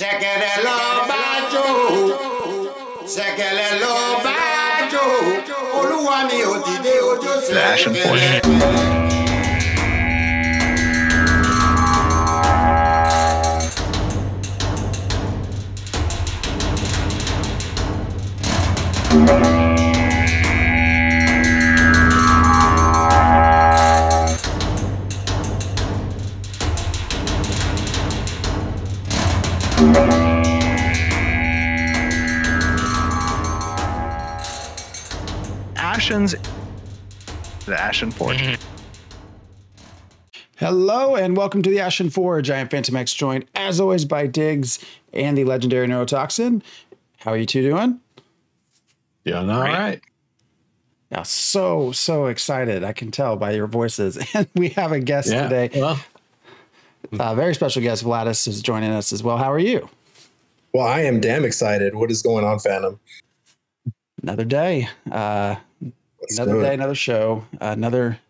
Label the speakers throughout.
Speaker 1: Ṣẹ̀kẹ̀rẹ̀ lọ bájò, ṣẹ̀kẹ̀rẹ̀ lọ bájò, Olúwa mi ò dìde ojú ṣẹ̀kẹ̀rẹ̀.
Speaker 2: The Ashen Forge.
Speaker 3: Hello and welcome to the Ashen Forge. I am Phantom X, joined as always by Diggs and the legendary Neurotoxin. How are you two doing?
Speaker 4: Doing all right.
Speaker 3: Yeah, so excited. I can tell by your voices. And we have a guest today.
Speaker 4: Well,
Speaker 3: a very special guest, Vladis, is joining us as well. How are you?
Speaker 5: Well, I am damn excited. What is going on, Phantom?
Speaker 3: Another day. Another show, another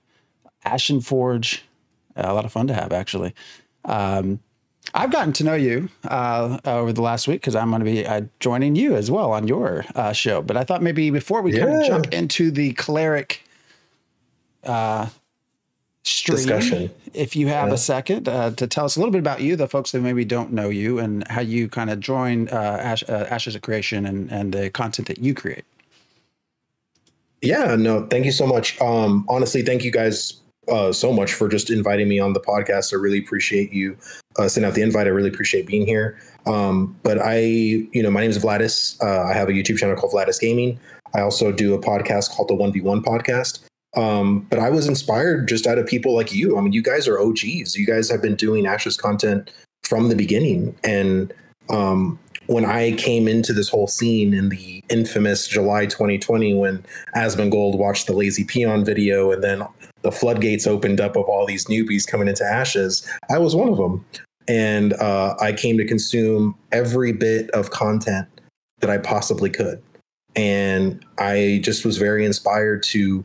Speaker 3: Ashen Forge. A lot of fun to have, actually. I've gotten to know you over the last week because I'm going to be joining you as well on your show. But I thought maybe before we kind of jump into the cleric stream, discussion, if you have a second to tell us a little bit about you, the folks that maybe don't know you, and how you kind of join Ashes of Creation and the content that you create.
Speaker 5: Yeah, no, thank you so much. Honestly, thank you guys so much for just inviting me on the podcast. I really appreciate you sending out the invite. I really appreciate being here. But my name is Vladis. I have a YouTube channel called Vladis Gaming. I also do a podcast called the 1v1 podcast. But I was inspired just out of people like you. I mean, you guys are OGs. You guys have been doing Ashes content from the beginning. And when I came into this whole scene in the infamous July 2020, when Asmongold watched the Lazy Peon video and then the floodgates opened up of all these newbies coming into Ashes, I was one of them. And I came to consume every bit of content that I possibly could. And I just was very inspired to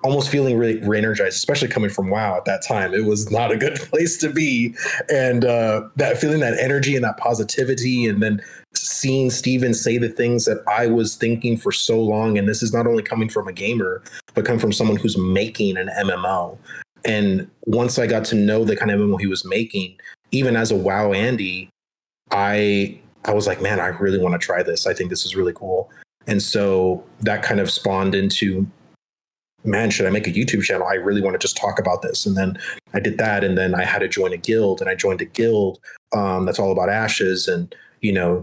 Speaker 5: almost feeling really re-energized, especially coming from WoW at that time. It was not a good place to be. And that feeling, that energy and that positivity, and then seeing Steven say the things that I was thinking for so long. And this is not only coming from a gamer, but coming from someone who's making an MMO. And once I got to know the kind of MMO he was making, even as a WoW Andy, I was like, man, I really want to try this. I think this is really cool. And so that kind of spawned into, man, should I make a YouTube channel? I really want to just talk about this. And then I did that. And then I had to join a guild, and I joined a guild that's all about Ashes, and,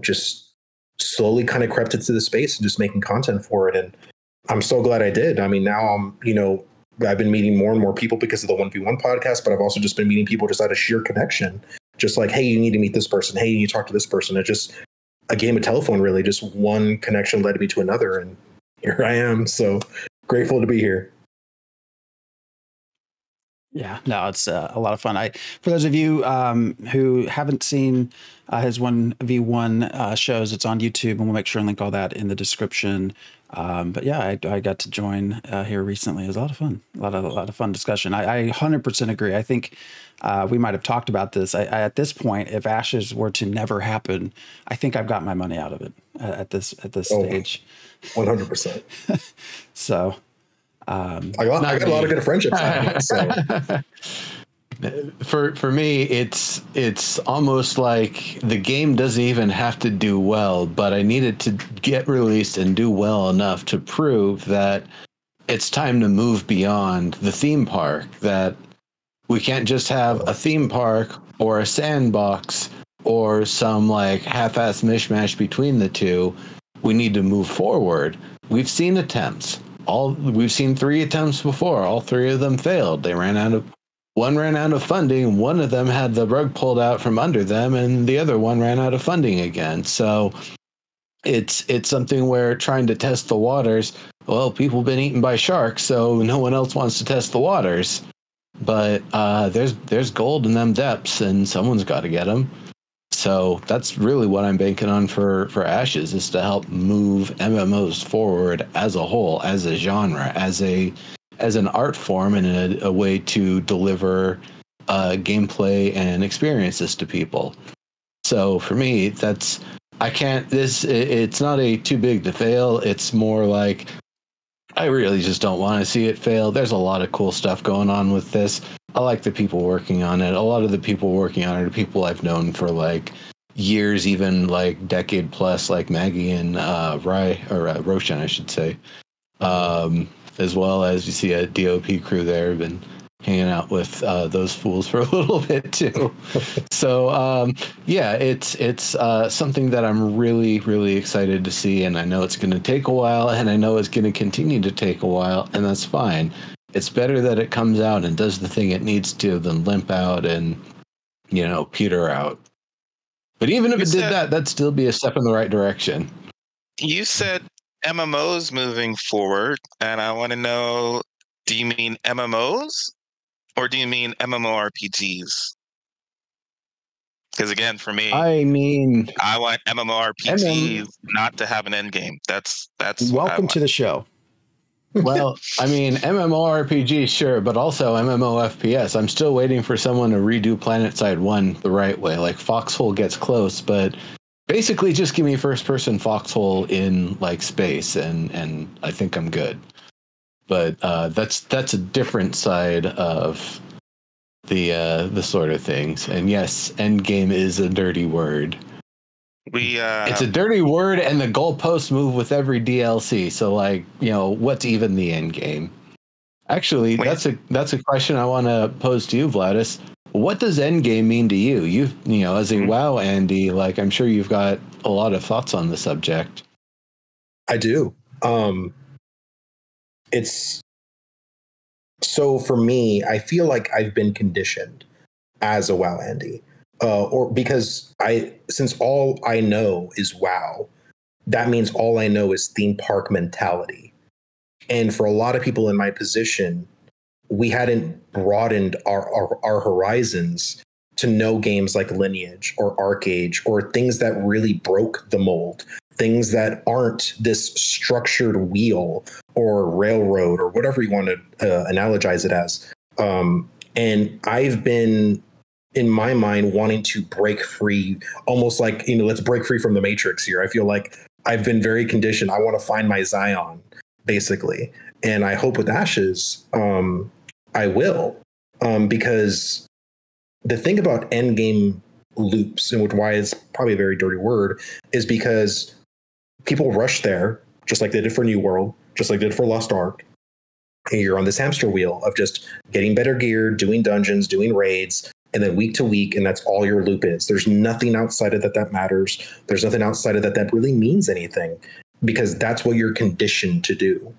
Speaker 5: just slowly kind of crept into the space and just making content for it. And I'm so glad I did. I mean, now I've been meeting more and more people because of the 1v1 podcast, but I've also just been meeting people just out of sheer connection. Just like, hey, you need to meet this person. Hey, you need to talk to this person. It's just a game of telephone, really. Just one connection led me to another. And here I am. So grateful to be here.
Speaker 3: Yeah, no, it's a lot of fun. For those of you who haven't seen his 1v1 shows, it's on YouTube, and we'll make sure and link all that in the description. But yeah, I got to join here recently. It was a lot of fun, a lot of fun discussion. I 100% agree. I think we might have talked about this. At this point, if Ashes were to never happen, I think I've got my money out of it at this stage.
Speaker 5: 100%.
Speaker 3: So.
Speaker 5: I got a lot of good friendships out of it, so.
Speaker 4: For me, it's almost like the game doesn't even have to do well, but I need it to get released and do well enough to prove that it's time to move beyond the theme park, that we can't just have a theme park or a sandbox or some like half-ass mishmash between the two. We need to move forward. We've seen attempts. We've seen 3 attempts before. All 3 of them failed. One ran out of funding. One of them had the rug pulled out from under them, and the other one ran out of funding again. So it's something where trying to test the waters. Well, people have been eaten by sharks, so no one else wants to test the waters. But there's gold in them depths, and someone's got to get them. So that's really what I'm banking on for Ashes, is to help move MMOs forward as a whole, as a genre, as an art form, and a way to deliver gameplay and experiences to people. So for me, it's not a too big to fail. It's more like I really just don't want to see it fail. There's a lot of cool stuff going on with this. I like the people working on it. A lot of the people working on it are people I've known for like years, even like decade plus, like Maggie and Roshan, I should say. As well as you see a DOP crew there. I've been hanging out with those fools for a little bit too. So yeah, it's something that I'm really, really excited to see, and I know it's going to take a while, and I know it's going to continue to take a while, and that's fine. It's better that it comes out and does the thing it needs to than limp out and, peter out. But even if it did that, that'd still be a step in the right direction.
Speaker 6: You said MMOs moving forward, and I want to know, do you mean MMOs or do you mean MMORPGs? Because again, for me, I want MMORPGs not to have an end game. That's
Speaker 3: welcome to the show.
Speaker 4: Well, I mean, MMORPG, sure, but also MMOFPS. I'm still waiting for someone to redo PlanetSide 1 the right way. Like Foxhole gets close, but basically just give me first-person Foxhole in like space, and I think I'm good. But that's a different side of the sort of things. And yes, endgame is a dirty word. It's a dirty word, and the goalposts move with every DLC. So, like, what's even the end game? Actually, that's a question I want to pose to you, Vladis. What does end game mean to you? As a WoW Andy, like, I'm sure you've got a lot of thoughts on the subject.
Speaker 5: I do. It's so for me, I feel like I've been conditioned as a WoW Andy. Or because since all I know is WoW, that means all I know is theme park mentality. And for a lot of people in my position, we hadn't broadened our horizons to know games like Lineage or ArcAge or things that really broke the mold, things that aren't this structured wheel or railroad or whatever you want to analogize it as. And I've been, in my mind, wanting to break free, almost like, let's break free from the Matrix here. I feel like I've been very conditioned. I want to find my Zion, basically. And I hope with Ashes, I will. Because the thing about endgame loops, and why it's probably a very dirty word, is because people rush there, just like they did for New World, just like they did for Lost Ark. And you're on this hamster wheel of just getting better gear, doing dungeons, doing raids, and then week to week, and that's all your loop is. There's nothing outside of that matters. There's nothing outside of that really means anything, because that's what you're conditioned to do.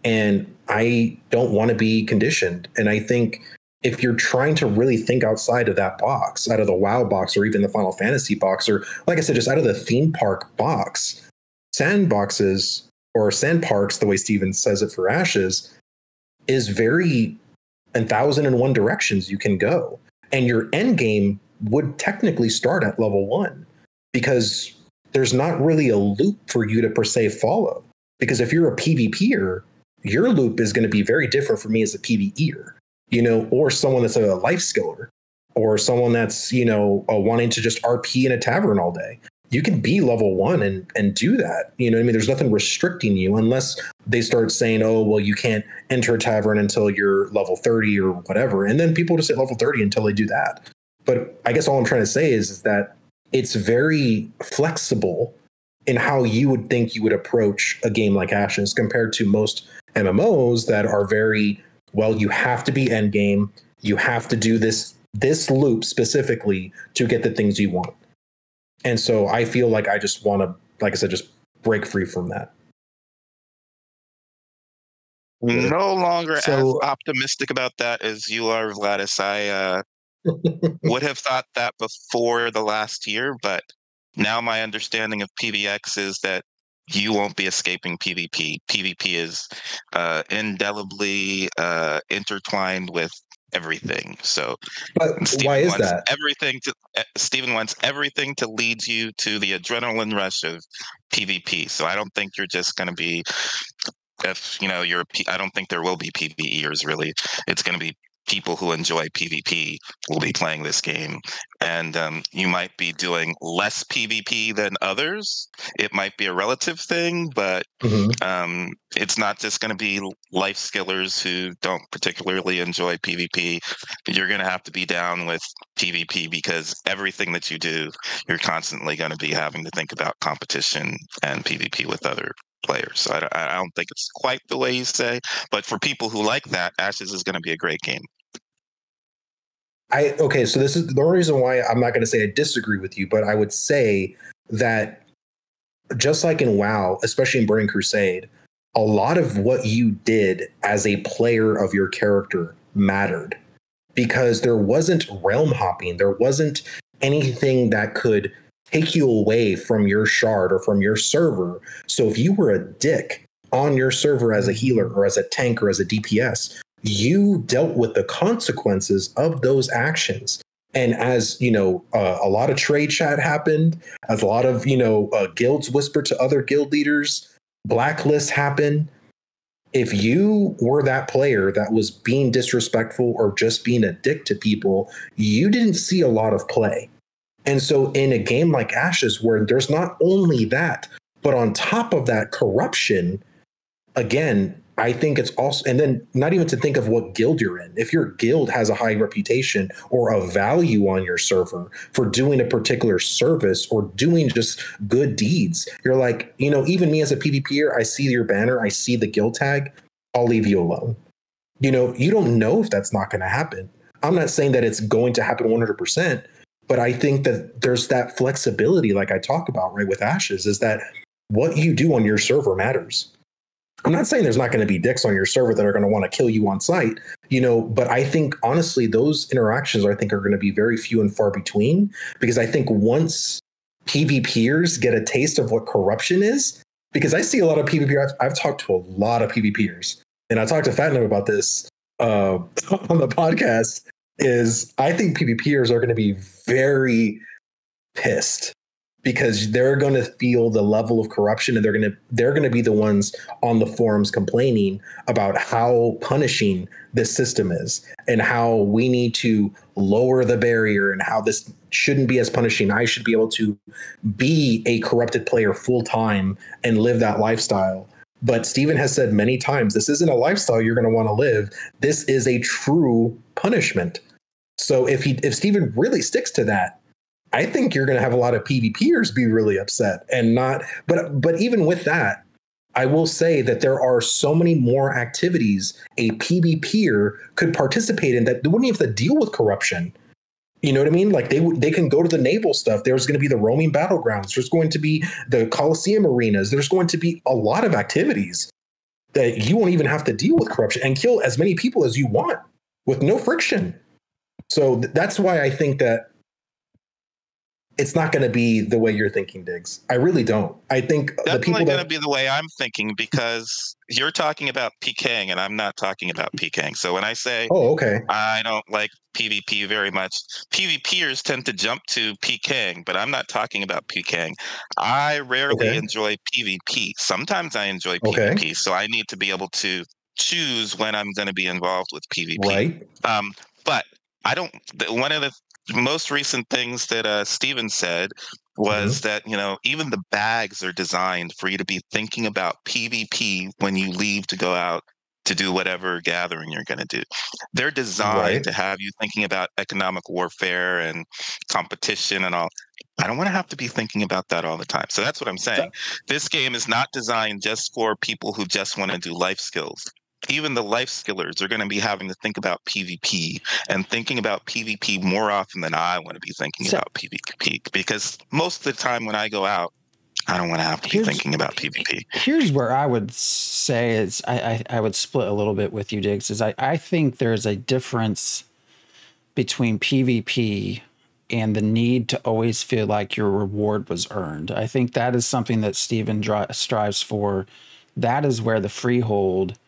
Speaker 5: And I don't want to be conditioned. And I think if you're trying to really think outside of that box, out of the WoW box, or even the Final Fantasy box, or like I said, just out of the theme park box, sandboxes or sand parks, the way Steven says it for Ashes, is very 1,001 directions you can go. And your end game would technically start at level 1, because there's not really a loop for you to per se follow. Because if you're a PvPer, your loop is going to be very different from me as a PvEer, or someone that's a life skiller, or someone that's, wanting to just RP in a tavern all day. You can be level 1 and do that. There's nothing restricting you, unless they start saying, oh, well, you can't enter a tavern until you're level 30 or whatever. And then people just hit level 30 until they do that. But I guess all I'm trying to say is that it's very flexible in how you would think you would approach a game like Ashes compared to most MMOs that are very, well, you have to be end game. You have to do this loop specifically to get the things you want. And so I feel like I just want to, like I said, just break free from that.
Speaker 6: No longer as optimistic about that as you are, Vladis. I would have thought that before the last year, but now my understanding of PvX is that you won't be escaping PvP. PvP is indelibly intertwined with everything. So,
Speaker 5: but why is that?
Speaker 6: Steven wants everything to lead you to the adrenaline rush of PvP. So I don't think you're just going to be, I don't think there will be PvEers really. It's going to be people who enjoy PvP will be playing this game, and you might be doing less PvP than others. It might be a relative thing, but it's not just going to be life skillers who don't particularly enjoy PvP. You're going to have to be down with PvP because everything that you do, you're constantly going to be having to think about competition and PvP with other players. So I don't think it's quite the way you say, but for people who like that, Ashes is going to be a great game.
Speaker 5: Okay, so this is the only reason why I'm not going to say I disagree with you, but I would say that just like in WoW, especially in Burning Crusade, a lot of what you did as a player of your character mattered because there wasn't realm hopping. There wasn't anything that could take you away from your shard or from your server. So if you were a dick on your server as a healer or as a tank or as a DPS, you dealt with the consequences of those actions. And as you know, a lot of trade chat happened, as a lot of guilds whispered to other guild leaders, blacklists happened. If you were that player that was being disrespectful or just being a dick to people, you didn't see a lot of play. And so in a game like Ashes, where there's not only that, but on top of that corruption, again, I think it's also, and then not even to think of what guild you're in. If your guild has a high reputation or a value on your server for doing a particular service or doing just good deeds, you're like, even me as a PvPer, I see your banner, I see the guild tag, I'll leave you alone. You don't know if that's not going to happen. I'm not saying that it's going to happen 100%, but I think that there's that flexibility, like I talk about, right, with Ashes, is that what you do on your server matters. I'm not saying there's not going to be dicks on your server that are going to want to kill you on site, but I think honestly, those interactions are going to be very few and far between, because I think once PvPers get a taste of what corruption is, because I see a lot of PvPers, I've talked to a lot of PvPers, and I talked to Fatnum about this on the podcast, is I think PvPers are going to be very pissed because they're going to feel the level of corruption, and they're going to be the ones on the forums complaining about how punishing this system is and how we need to lower the barrier and how this shouldn't be as punishing. I should be able to be a corrupted player full time and live that lifestyle. But Steven has said many times, this isn't a lifestyle you're going to want to live. This is a true punishment. So if Steven really sticks to that, I think you're going to have a lot of PvPers be really upset and not. But even with that, I will say that there are so many more activities a PvPer could participate in that they wouldn't even have to deal with corruption. You know what I mean? Like they can go to the naval stuff. There's going to be the roaming battlegrounds. There's going to be the Coliseum arenas. There's going to be a lot of activities that you won't even have to deal with corruption and kill as many people as you want with no friction. So that's why I think that it's not going to be the way you're thinking, Diggs. I really don't. I think
Speaker 6: definitely
Speaker 5: the people
Speaker 6: going to be the way I'm thinking, because you're talking about PKing and I'm not talking about PKing. So when I say, I don't like PvP very much, PvPers tend to jump to PKing, but I'm not talking about PKing. I rarely enjoy PvP. Sometimes I enjoy PvP, so I need to be able to choose when I'm going to be involved with PvP.
Speaker 5: Right.
Speaker 6: But I don't. One of the most recent things that Steven said was that, even the bags are designed for you to be thinking about PvP when you leave to go out to do whatever gathering you're going to do. They're designed to have you thinking about economic warfare and competition and all. I don't want to have to be thinking about that all the time. So that's what I'm saying. This game is not designed just for people who just want to do life skills. Even the life skillers are going to be having to think about PvP and thinking about PvP more often than I want to be thinking about PvP, because most of the time when I go out, I don't want to have to be thinking about PvP.
Speaker 3: Here's where I would say is I would split a little bit with you, Diggs, is I think there's a difference between PvP and the need to always feel like your reward was earned. I think that is something that Steven strives for. That is where the freehold,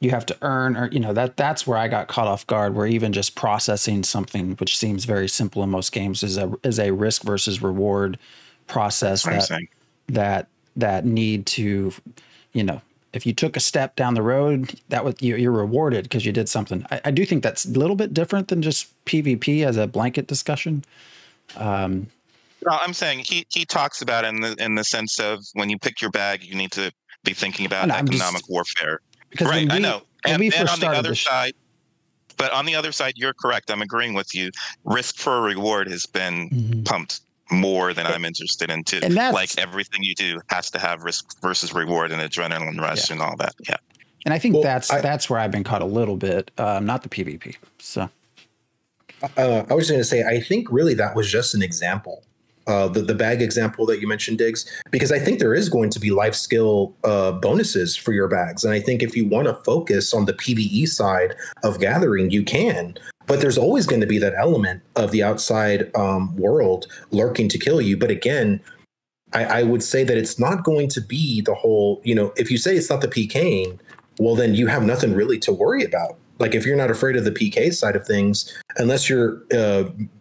Speaker 3: you have to earn, or that's where I got caught off guard, where even just processing something which seems very simple in most games is a risk versus reward process that need to if you took a step down the road, that was you're rewarded because you did something. I do think that's a little bit different than just PvP as a blanket discussion.
Speaker 6: No, I'm saying he talks about it in the sense of when you pick your bag, you need to be thinking about economic warfare. Right, I know. And on the other side, but on the other side, you're correct. I'm agreeing with you. Risk for a reward has been pumped more than I'm interested in too. Like everything you do has to have risk versus reward and adrenaline rush and all that. Yeah.
Speaker 3: And I think that's where I've been caught a little bit, not the PvP. So
Speaker 5: I was going to say, I think really that was just an example. The bag example that you mentioned, Diggs, because I think there is going to be life skill bonuses for your bags. And I think if you want to focus on the PvE side of gathering, you can. But there's always going to be that element of the outside world lurking to kill you. But again, I would say that it's not going to be the whole, if you say it's not the PKing, well, then you have nothing really to worry about. Like if you're not afraid of the PK side of things, unless you're,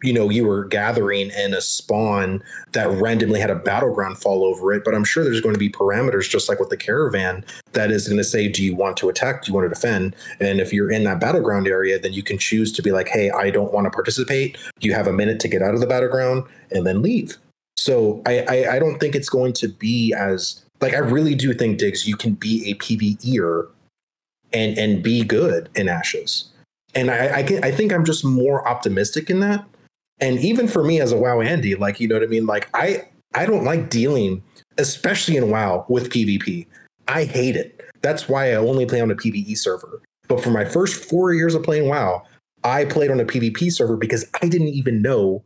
Speaker 5: you were gathering in a spawn that randomly had a battleground fall over it. But I'm sure there's going to be parameters, just like with the caravan, that is going to say, do you want to attack? Do you want to defend? And if you're in that battleground area, then you can choose to be like, hey, I don't want to participate. You have a minute to get out of the battleground and then leave. So I don't think it's going to be as like, I really do think, Diggs, you can be a PvEer and be good in Ashes. And I think I'm just more optimistic in that. And even for me as a WoW Andy, like, you know what I mean? Like I don't like dealing, especially in WoW, with PvP. I hate it. That's why I only play on a PvE server. But for my first 4 years of playing WoW, I played on a PvP server because I didn't even know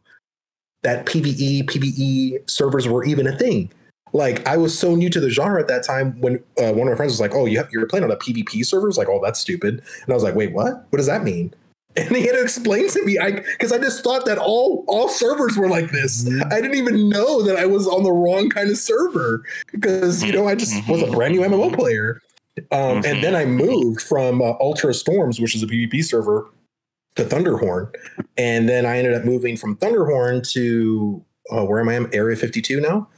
Speaker 5: that PvE servers were even a thing. Like, I was so new to the genre at that time when one of my friends was like, oh, you're playing on a PvP server? I was like, oh, that's stupid. And I was like, wait, what? What does that mean? And he had to explain to me, because I just thought that all servers were like this. I didn't even know that I was on the wrong kind of server because, I just was a brand new MMO player. And then I moved from Ultra Storms, which is a PvP server, to Thunderhorn. And then I ended up moving from Thunderhorn to where am I? Area 52 now.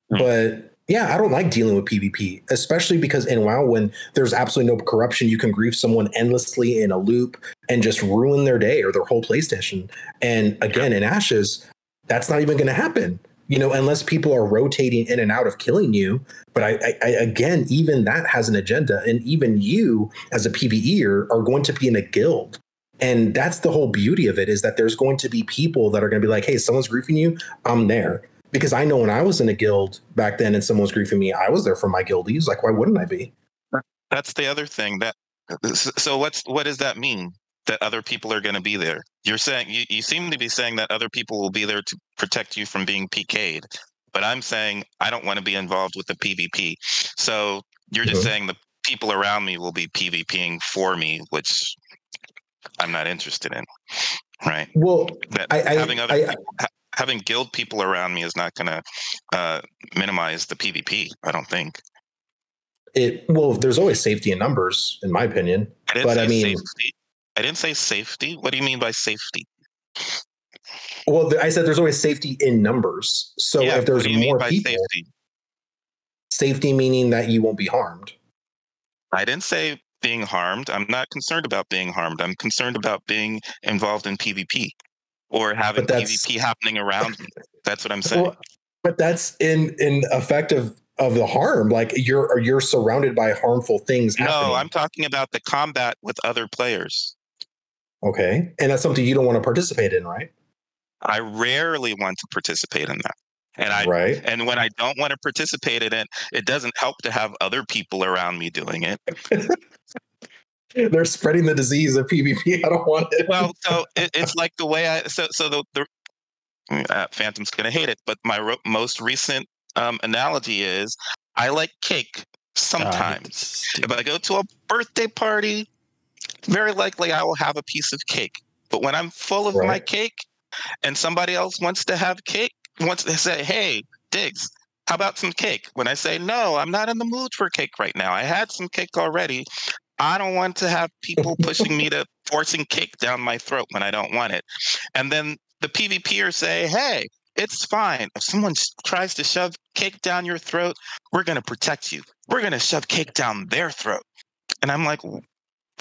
Speaker 5: But yeah, I don't like dealing with PvP, especially because in WoW, when there's absolutely no corruption, you can grief someone endlessly in a loop and just ruin their day or their whole PlayStation. And again, in Ashes, that's not even going to happen, unless people are rotating in and out of killing you. But I again, even that has an agenda. And even you as a PvEer are going to be in a guild. And that's the whole beauty of it, is that there's going to be people that are going to be like, hey, someone's griefing you, I'm there. Because I know when I was in a guild back then and someone was griefing me, I was there for my guildies. Like, why wouldn't I be?
Speaker 6: That's the other thing. So what does that mean? That other people are going to be there? You're saying you seem to be saying that other people will be there to protect you from being PK'd. But I'm saying I don't want to be involved with the PvP. So you're just saying the people around me will be PvPing for me, which I'm not interested in. Right.
Speaker 5: Well,
Speaker 6: having guild people around me is not going to minimize the PvP, I don't think.
Speaker 5: There's always safety in numbers, in my opinion.
Speaker 6: I didn't say safety. What do you mean by safety?
Speaker 5: Well, I said there's always safety in numbers. So if there's more people, safety meaning that you won't be harmed.
Speaker 6: I didn't say being harmed. I'm not concerned about being harmed. I'm concerned about being involved in PvP. Or having PvP happening around me. That's what I'm saying.
Speaker 5: Well, but that's in effect of the harm. Like you're surrounded by harmful things happening.
Speaker 6: No, I'm talking about the combat with other players.
Speaker 5: Okay. And that's something you don't want to participate in, right?
Speaker 6: I rarely want to participate in that. And when I don't want to participate in it, it doesn't help to have other people around me doing it.
Speaker 5: They're spreading the disease of PvP. I don't want it.
Speaker 6: Well, so it's like the way the Phantom's going to hate it, but my most recent analogy is I like cake sometimes. If I go to a birthday party, very likely I will have a piece of cake. But when I'm full of my cake and somebody else wants to have cake, wants to say, hey, Diggs, how about some cake? When I say, no, I'm not in the mood for cake right now. I had some cake already. I don't want to have people pushing me to forcing cake down my throat when I don't want it. And then the PvPers say, hey, it's fine. If someone tries to shove cake down your throat, we're going to protect you. We're going to shove cake down their throat. And I'm like,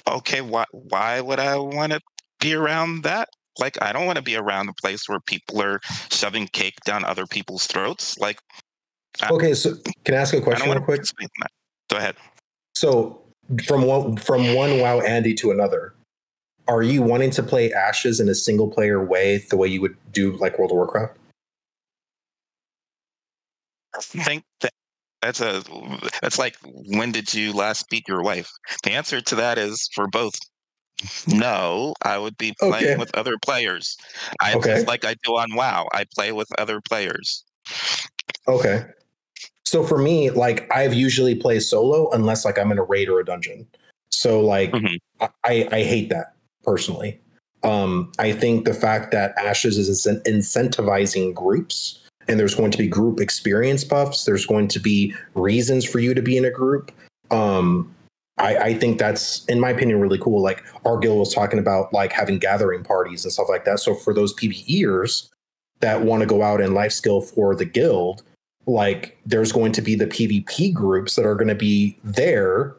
Speaker 6: okay, why would I want to be around that? Like, I don't want to be around a place where people are shoving cake down other people's throats. Like,
Speaker 5: okay, so can I ask a question real quick?
Speaker 6: Go ahead.
Speaker 5: So from one WoW Andy to another, are you wanting to play Ashes in a single player way, the way you would do like World of Warcraft?
Speaker 6: I think that's like, when did you last beat your wife? The answer to that is for both. No, I would be playing with other players. Just like I do on WoW, I play with other players.
Speaker 5: Okay. So for me, like, I've usually play solo unless like I'm in a raid or a dungeon. So like I hate that personally. I think the fact that Ashes is incentivizing groups, and there's going to be group experience buffs, there's going to be reasons for you to be in a group. I think that's, in my opinion, really cool. Like Argil was talking about, like having gathering parties and stuff like that. So for those PvEers that want to go out and life skill for the guild, like there's going to be the PvP groups that are going to be there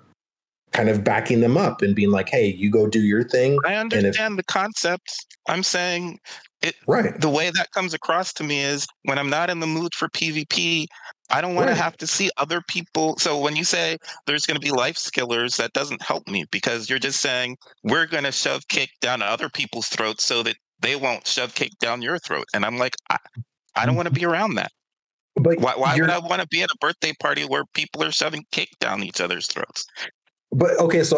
Speaker 5: kind of backing them up and being like, hey, you go do your thing.
Speaker 6: I understand the concept. I'm saying it,
Speaker 5: right.
Speaker 6: The way that comes across to me is when I'm not in the mood for PvP, I don't want to have to see other people. So when you say there's going to be life skillers, that doesn't help me, because you're just saying we're going to shove cake down other people's throats so that they won't shove cake down your throat. And I'm like, I don't want to be around that.
Speaker 5: But
Speaker 6: why would I want to be at a birthday party where people are shoving cake down each other's throats?
Speaker 5: But okay, so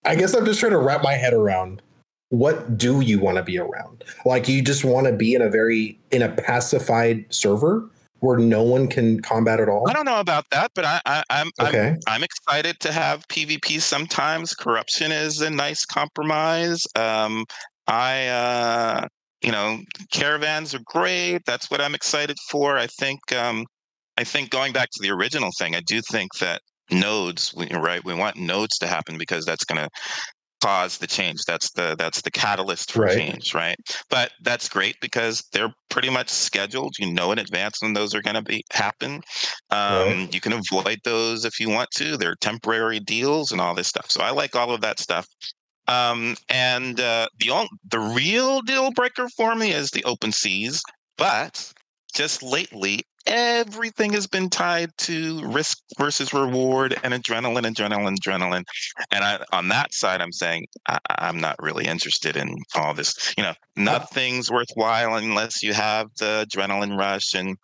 Speaker 5: I guess I'm just trying to wrap my head around, what do you want to be around? Like, you just want to be in a pacified server where no one can combat at all?
Speaker 6: I don't know about that, but I'm excited to have PvP sometimes. Corruption is a nice compromise. Caravans are great. That's what I'm excited for. I think going back to the original thing, I do think that nodes, we want nodes to happen, because that's going to cause the change. That's the catalyst for change, right? But that's great because they're pretty much scheduled. You know in advance when those are going to happen. You can avoid those if you want to. They're temporary deals and all this stuff. So I like all of that stuff. The real deal breaker for me is the open seas. But just lately, everything has been tied to risk versus reward and adrenaline. And on that side, I'm saying I'm not really interested in all this. Nothing's worthwhile unless you have the adrenaline rush, and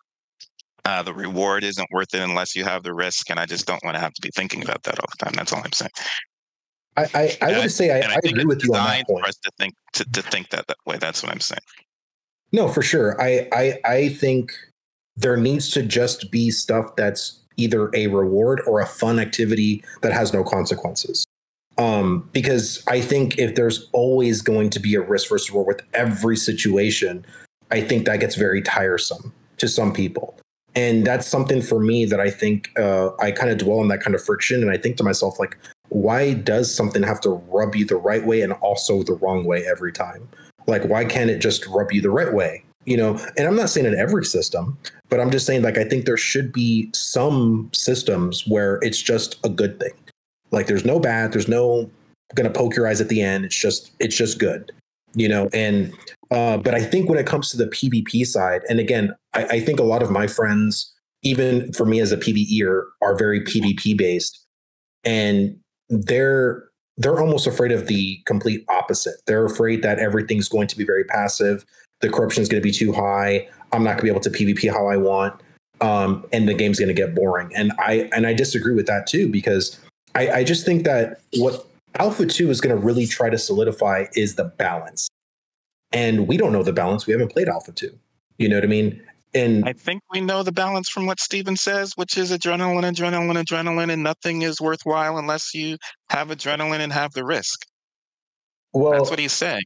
Speaker 6: the reward isn't worth it unless you have the risk. And I just don't want to have to be thinking about that all the time. That's all I'm saying.
Speaker 5: I would say I agree with you on that point.
Speaker 6: For us to think that way. That's what I'm saying.
Speaker 5: No, for sure. I think there needs to just be stuff that's either a reward or a fun activity that has no consequences. Because I think if there's always going to be a risk versus reward with every situation, I think that gets very tiresome to some people. And that's something for me that I think I kind of dwell on that kind of friction. And I think to myself, like, why does something have to rub you the right way and also the wrong way every time? Like, why can't it just rub you the right way? And I'm not saying in every system, but I'm just saying, like, I think there should be some systems where it's just a good thing. Like, there's no bad, there's no going to poke your eyes at the end. It's just good, and but I think when it comes to the PvP side, and again, I think a lot of my friends, even for me as a PvEer, are very PvP based, and they're almost afraid of the complete opposite. They're afraid that everything's going to be very passive. The corruption is going to be too high. I'm not going to be able to PvP how I want. And the game's going to get boring. And I disagree with that too, because I just think that what Alpha 2 is going to really try to solidify is the balance. And we don't know the balance. We haven't played Alpha 2. You know what I mean? And
Speaker 6: I think we know the balance from what Steven says, which is adrenaline, and nothing is worthwhile unless you have adrenaline and have the risk. Well, that's what he's saying.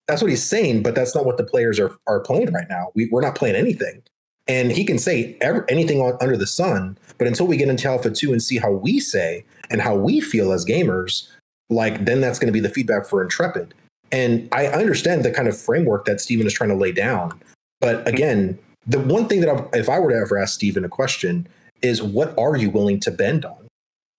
Speaker 5: That's what he's saying, but that's not what the players are playing right now. We're not playing anything. And he can say anything under the sun, but until we get into Alpha 2 and see how we say and how we feel as gamers, like, then that's going to be the feedback for Intrepid. And I understand the kind of framework that Steven is trying to lay down. But again, the one thing that if I were to ever ask Steven a question is, what are you willing to bend on?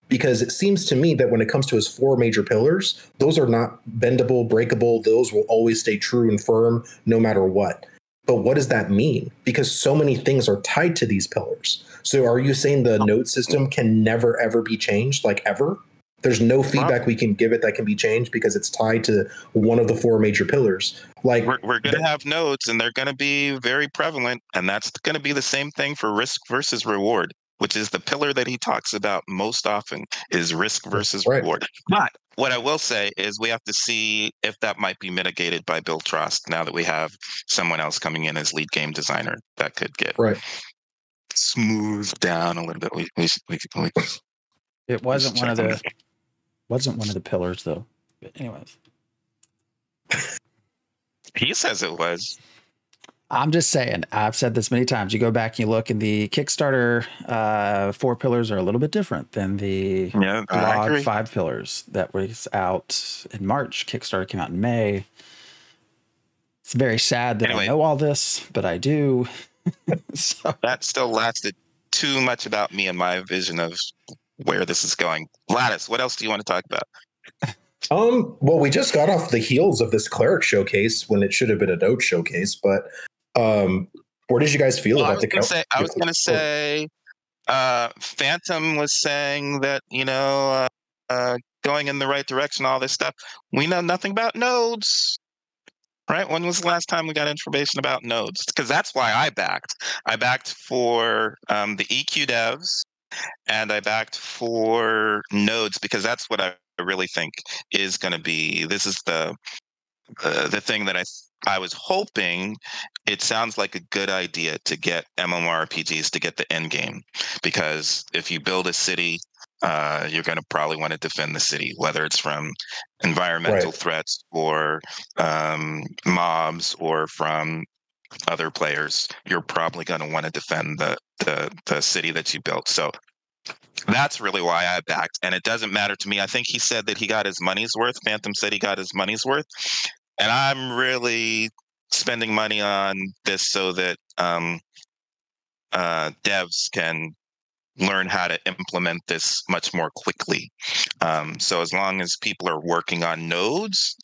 Speaker 5: Because it seems to me that when it comes to his 4 major pillars, those are not bendable, breakable. Those will always stay true and firm no matter what. But what does that mean? Because so many things are tied to these pillars. So are you saying the node system can never, ever be changed, like ever? There's no feedback we can give it that can be changed because it's tied to one of the 4 major pillars. Like
Speaker 6: we're going to have nodes, and they're going to be very prevalent, and that's going to be the same thing for risk versus reward, which is the pillar that he talks about most often, is risk versus reward. But what I will say is we have to see if that might be mitigated by Bill Trost now that we have someone else coming in as lead game designer that could get smoothed down a little bit.
Speaker 3: It wasn't one of the pillars though. But anyways.
Speaker 6: He says it was.
Speaker 3: I'm just saying, I've said this many times. You go back and you look, and the Kickstarter 4 pillars are a little bit different than the blog 5 pillars that was out in March. Kickstarter came out in May. It's very sad that I know all this, but I do. So.
Speaker 6: That still lasted too much about me and my vision of where this is going. Vladis, what else do you want to talk about?
Speaker 5: Well, we just got off the heels of this cleric showcase when it should have been a node showcase, but where did you guys feel about the?
Speaker 6: I was going to say, Phantom was saying that going in the right direction, all this stuff. We know nothing about nodes, right? When was the last time we got information about nodes? Because that's why I backed. I backed for the EQ devs, and I backed for nodes because that's what I really think is going to be. This is the thing that I was hoping. It sounds like a good idea to get MMORPGs to get the end game, because if you build a city, you're going to probably want to defend the city, whether it's from environmental threats or mobs or from other players. You're probably going to want to defend the city that you built. So that's really why I backed, and it doesn't matter to me. I think he said that he got his money's worth. Phantom said he got his money's worth, and I'm really spending money on this so that devs can learn how to implement this much more quickly. So as long as people are working on nodes,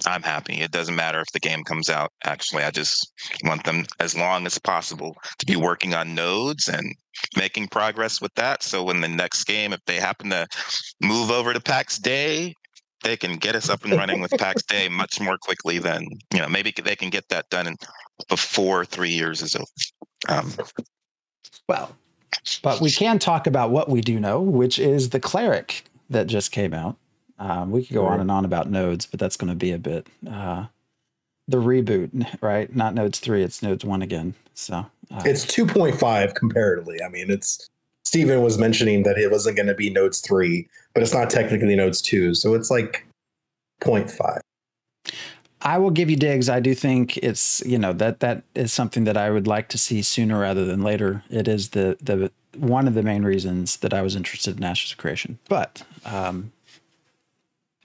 Speaker 6: I'm happy. It doesn't matter if the game comes out. Actually, I just want them, as long as possible, to be working on nodes and making progress with that. So when the next game, if they happen to move over to PAX Day, they can get us up and running with PAX Day much more quickly than, maybe they can get that done before 3 years is over.
Speaker 3: Well, but we can talk about what we do know, which is the Cleric that just came out. We could go on and on about nodes, but that's going to be a bit the reboot, right? Not nodes 3, it's nodes 1 again. So
Speaker 5: it's 2.5 comparatively. I mean, Steven was mentioning that it wasn't going to be nodes 3, but it's not technically nodes 2, so it's like 0.5.
Speaker 3: I will give you digs. I do think it's that is something that I would like to see sooner rather than later. It is the one of the main reasons that I was interested in Ashes of Creation, but.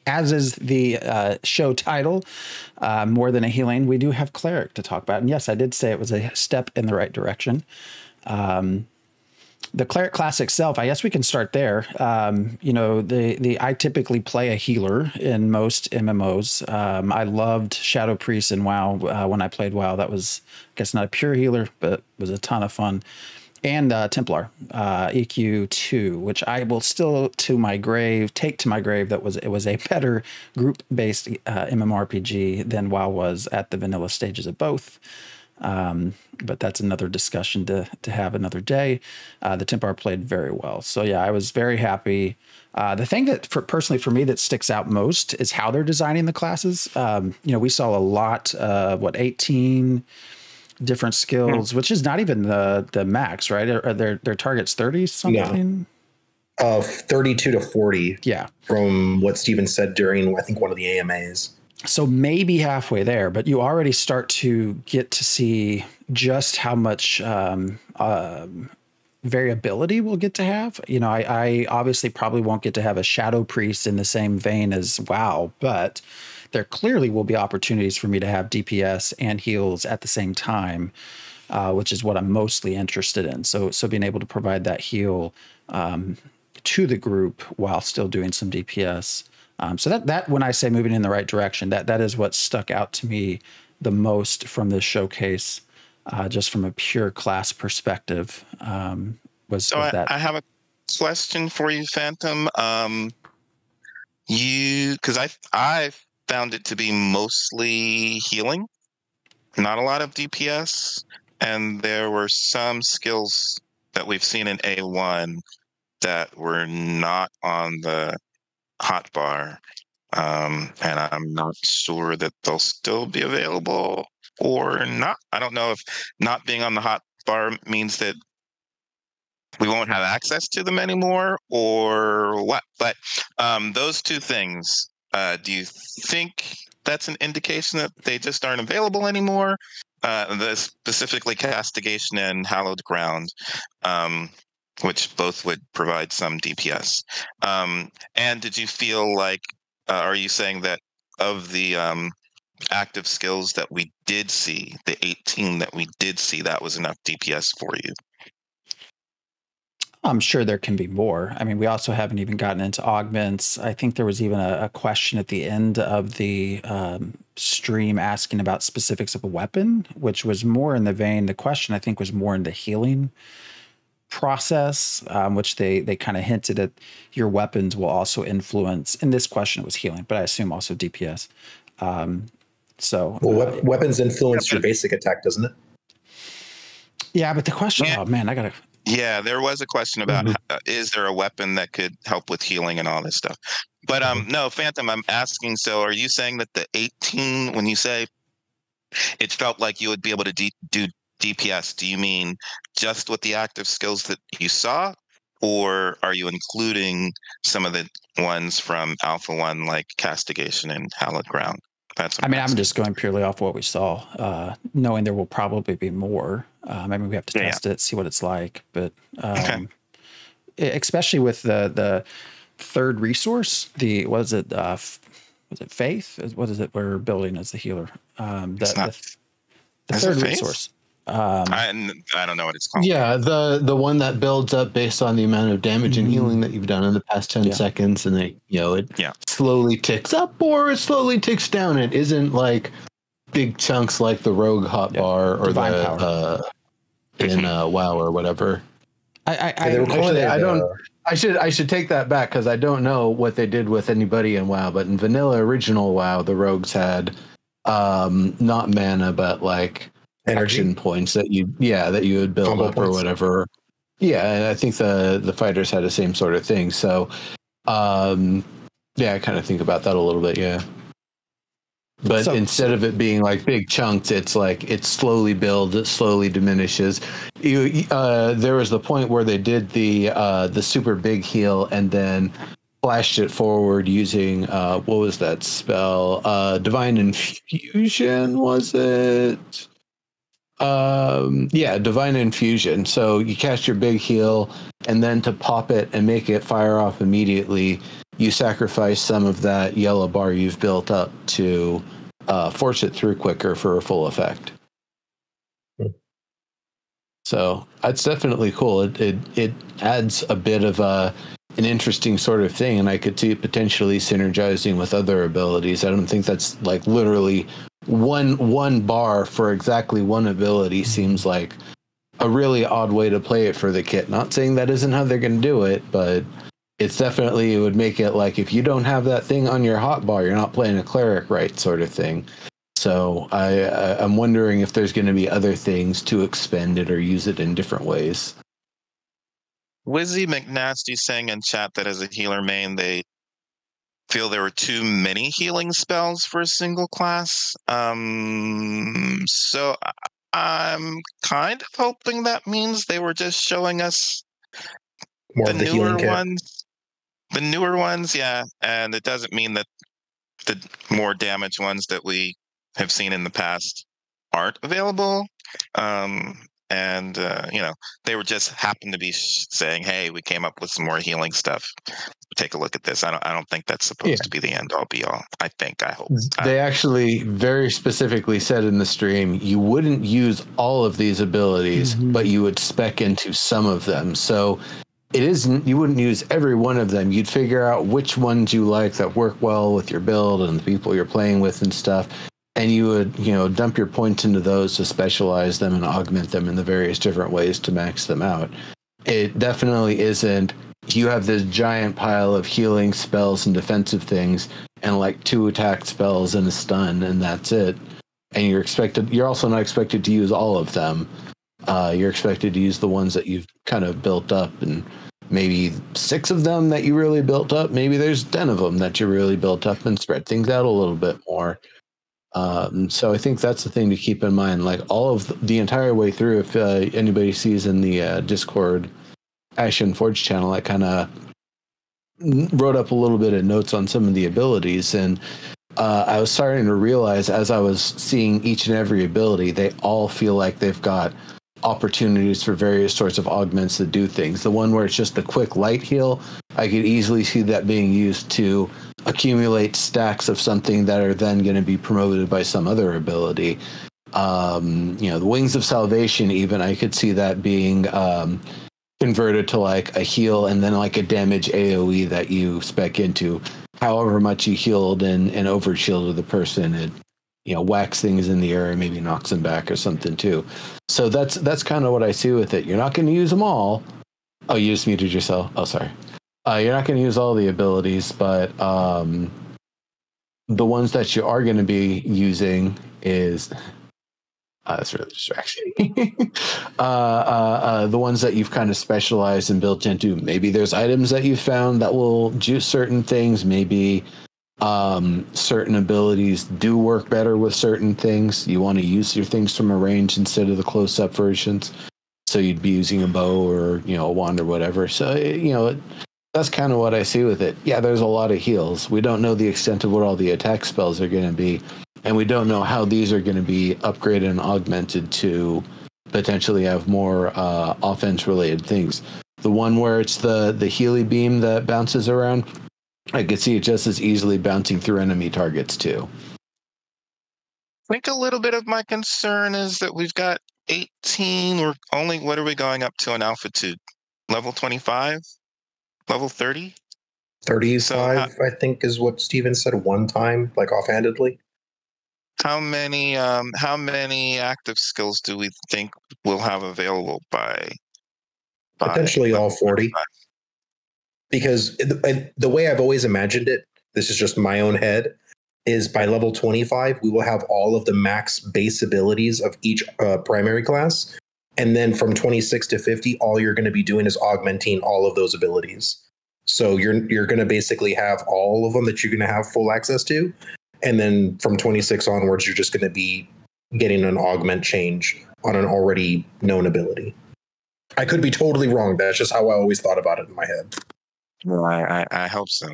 Speaker 3: As is the show title, More Than a Healing, we do have Cleric to talk about. And yes, I did say it was a step in the right direction. The Cleric class itself, I guess we can start there. I typically play a healer in most MMOs. I loved Shadow Priest in WoW when I played WoW. That was, I guess, not a pure healer, but was a ton of fun. And Templar, EQ2, which I will still take to my grave. It was a better group-based MMORPG than WoW was at the vanilla stages of both. But that's another discussion to have another day. The Templar played very well. So yeah, I was very happy. The thing that personally for me that sticks out most is how they're designing the classes. We saw a lot, 18 different skills, which is not even the max, right? Are their targets 30 something?
Speaker 5: 32 to 40.
Speaker 3: Yeah.
Speaker 5: From what Steven said during, I think, one of the AMAs.
Speaker 3: So maybe halfway there, but you already start to get to see just how much variability we'll get to have. I obviously probably won't get to have a Shadow Priest in the same vein as WoW, but there clearly will be opportunities for me to have DPS and heals at the same time, which is what I'm mostly interested in. So being able to provide that heal to the group while still doing some DPS. So that when I say moving in the right direction, that is what stuck out to me the most from this showcase, just from a pure class perspective. Was that?
Speaker 6: I have a question for you, Phantom. Because I found it to be mostly healing, not a lot of DPS, and there were some skills that we've seen in A1 that were not on the hotbar, and I'm not sure that they'll still be available or not. I don't know if not being on the hotbar means that we won't have access to them anymore or what. But those two things, do you think that's an indication that they just aren't available anymore? Specifically Castigation and Hallowed Ground, which both would provide some DPS. And did you feel like, are you saying that of the active skills that we did see, the 18 that we did see, that was enough DPS for you?
Speaker 3: I'm sure there can be more. I mean, we also haven't even gotten into augments. I think there was even a question at the end of the stream asking about specifics of a weapon, which was more in the vein. The question, I think, was more in the healing process, which they kind of hinted at your weapons will also influence. In this question, it was healing, but I assume also DPS.
Speaker 5: Weapons influence your basic attack, doesn't it?
Speaker 3: Yeah, but the question, oh man, I gotta.
Speaker 6: Yeah, there was a question about is there a weapon that could help with healing and all this stuff. But no, Phantom, I'm asking, so are you saying that the 18, when you say it felt like you would be able to do DPS, do you mean just with the active skills that you saw? Or are you including some of the ones from Alpha 1 like Castigation and Hallowed Ground?
Speaker 3: I'm just going purely off what we saw, knowing there will probably be more. I mean, we have to test it, see what it's like. But especially with the third resource, was it Faith? What is it we're building as the healer? The third resource.
Speaker 6: I don't know what it's called.
Speaker 4: Yeah, the one that builds up based on the amount of damage and healing that you've done in the past 10 seconds, and it slowly ticks up or it slowly ticks down. It isn't like big chunks like the rogue hotbar or Divine Power in WoW or whatever. I should take that back because I don't know what they did with anybody in WoW, but in vanilla original WoW, the rogues had not mana, but like action points that you would build up or whatever. Yeah, and I think the fighters had the same sort of thing. So I kind of think about that a little bit, yeah. But instead of it being like big chunks, it's like it slowly builds, it slowly diminishes. There was the point where they did the super big heal and then flashed it forward using what was that spell? Divine Infusion, was it? Divine Infusion. So you cast your big heal, and then to pop it and make it fire off immediately, you sacrifice some of that yellow bar you've built up to force it through quicker for a full effect. So that's definitely cool. It adds a bit of an interesting sort of thing, and I could see it potentially synergizing with other abilities. I don't think that's like literally one bar for exactly one ability seems like a really odd way to play it for the kit. Not saying that isn't how they're going to do it, but it's definitely, it would make it like if you don't have that thing on your hotbar, you're not playing a cleric right sort of thing. So I'm wondering if there's going to be other things to expend it or use it in different ways.
Speaker 6: Wizzy McNasty saying in chat that as a healer main, they feel there were too many healing spells for a single class. So I'm kind of hoping that means they were just showing us
Speaker 5: more
Speaker 6: the newer ones. The newer ones, yeah. And it doesn't mean that the more damaged ones that we have seen in the past aren't available. And and they were just happened to be saying, "Hey, we came up with some more healing stuff. Take a look at this." I don't think that's supposed to be the end all be all. I hope
Speaker 4: they actually very specifically said in the stream you wouldn't use all of these abilities, but you would spec into some of them. So you wouldn't use every one of them. You'd figure out which ones you like that work well with your build and the people you're playing with and stuff. And you would, dump your points into those to specialize them and augment them in the various different ways to max them out. It definitely isn't, you have this giant pile of healing spells and defensive things and like 2 attack spells and a stun, and that's it. And you're also not expected to use all of them. You're expected to use the ones that you've kind of built up, and maybe 6 of them that you really built up. Maybe there's 10 of them that you really built up, and spread things out a little bit more. So I think that's the thing to keep in mind. Like all of the entire way through, if anybody sees in the Discord Ashen Forge channel, I kind of wrote up a little bit of notes on some of the abilities, and I was starting to realize as I was seeing each and every ability, they all feel like they've got opportunities for various sorts of augments that do things. The one where it's just a quick light heal, I could easily see that being used to accumulate stacks of something that are then going to be promoted by some other ability. The Wings of Salvation, even, I could see that being converted to like a heal and then like a damage AoE that you spec into. However much you healed and overshielded the person, it whacks things in the air and maybe knocks them back or something too. So that's kind of what I see with it. You're not going to use them all. Oh, you just muted yourself. Oh, sorry. You're not going to use all the abilities, but the ones that you are going to be using is that's really distracting. The ones that you've kind of specialized and built into. Maybe there's items that you found that will juice certain things. Maybe certain abilities do work better with certain things. You want to use your things from a range instead of the close-up versions. So you'd be using a bow or a wand or whatever. So that's kind of what I see with it. Yeah, there's a lot of heals. We don't know the extent of what all the attack spells are going to be, and we don't know how these are going to be upgraded and augmented to potentially have more offense-related things. The one where it's the Healy beam that bounces around, I could see it just as easily bouncing through enemy targets too.
Speaker 6: I think a little bit of my concern is that we've got 18 or only, what are we going up to in Altitude? Level 25? Level 30?
Speaker 5: 35, so I think is what Steven said one time, like offhandedly.
Speaker 6: How many active skills do we think we'll have available by
Speaker 5: potentially all 40? 25? Because the way I've always imagined it, this is just my own head, is by level 25, we will have all of the max base abilities of each primary class. And then from 26 to 50, all you're going to be doing is augmenting all of those abilities. So you're going to basically have all of them that you're going to have full access to. And then from 26 onwards, you're just going to be getting an augment change on an already known ability. I could be totally wrong. That's just how I always thought about it in my head.
Speaker 6: Well, I hope so.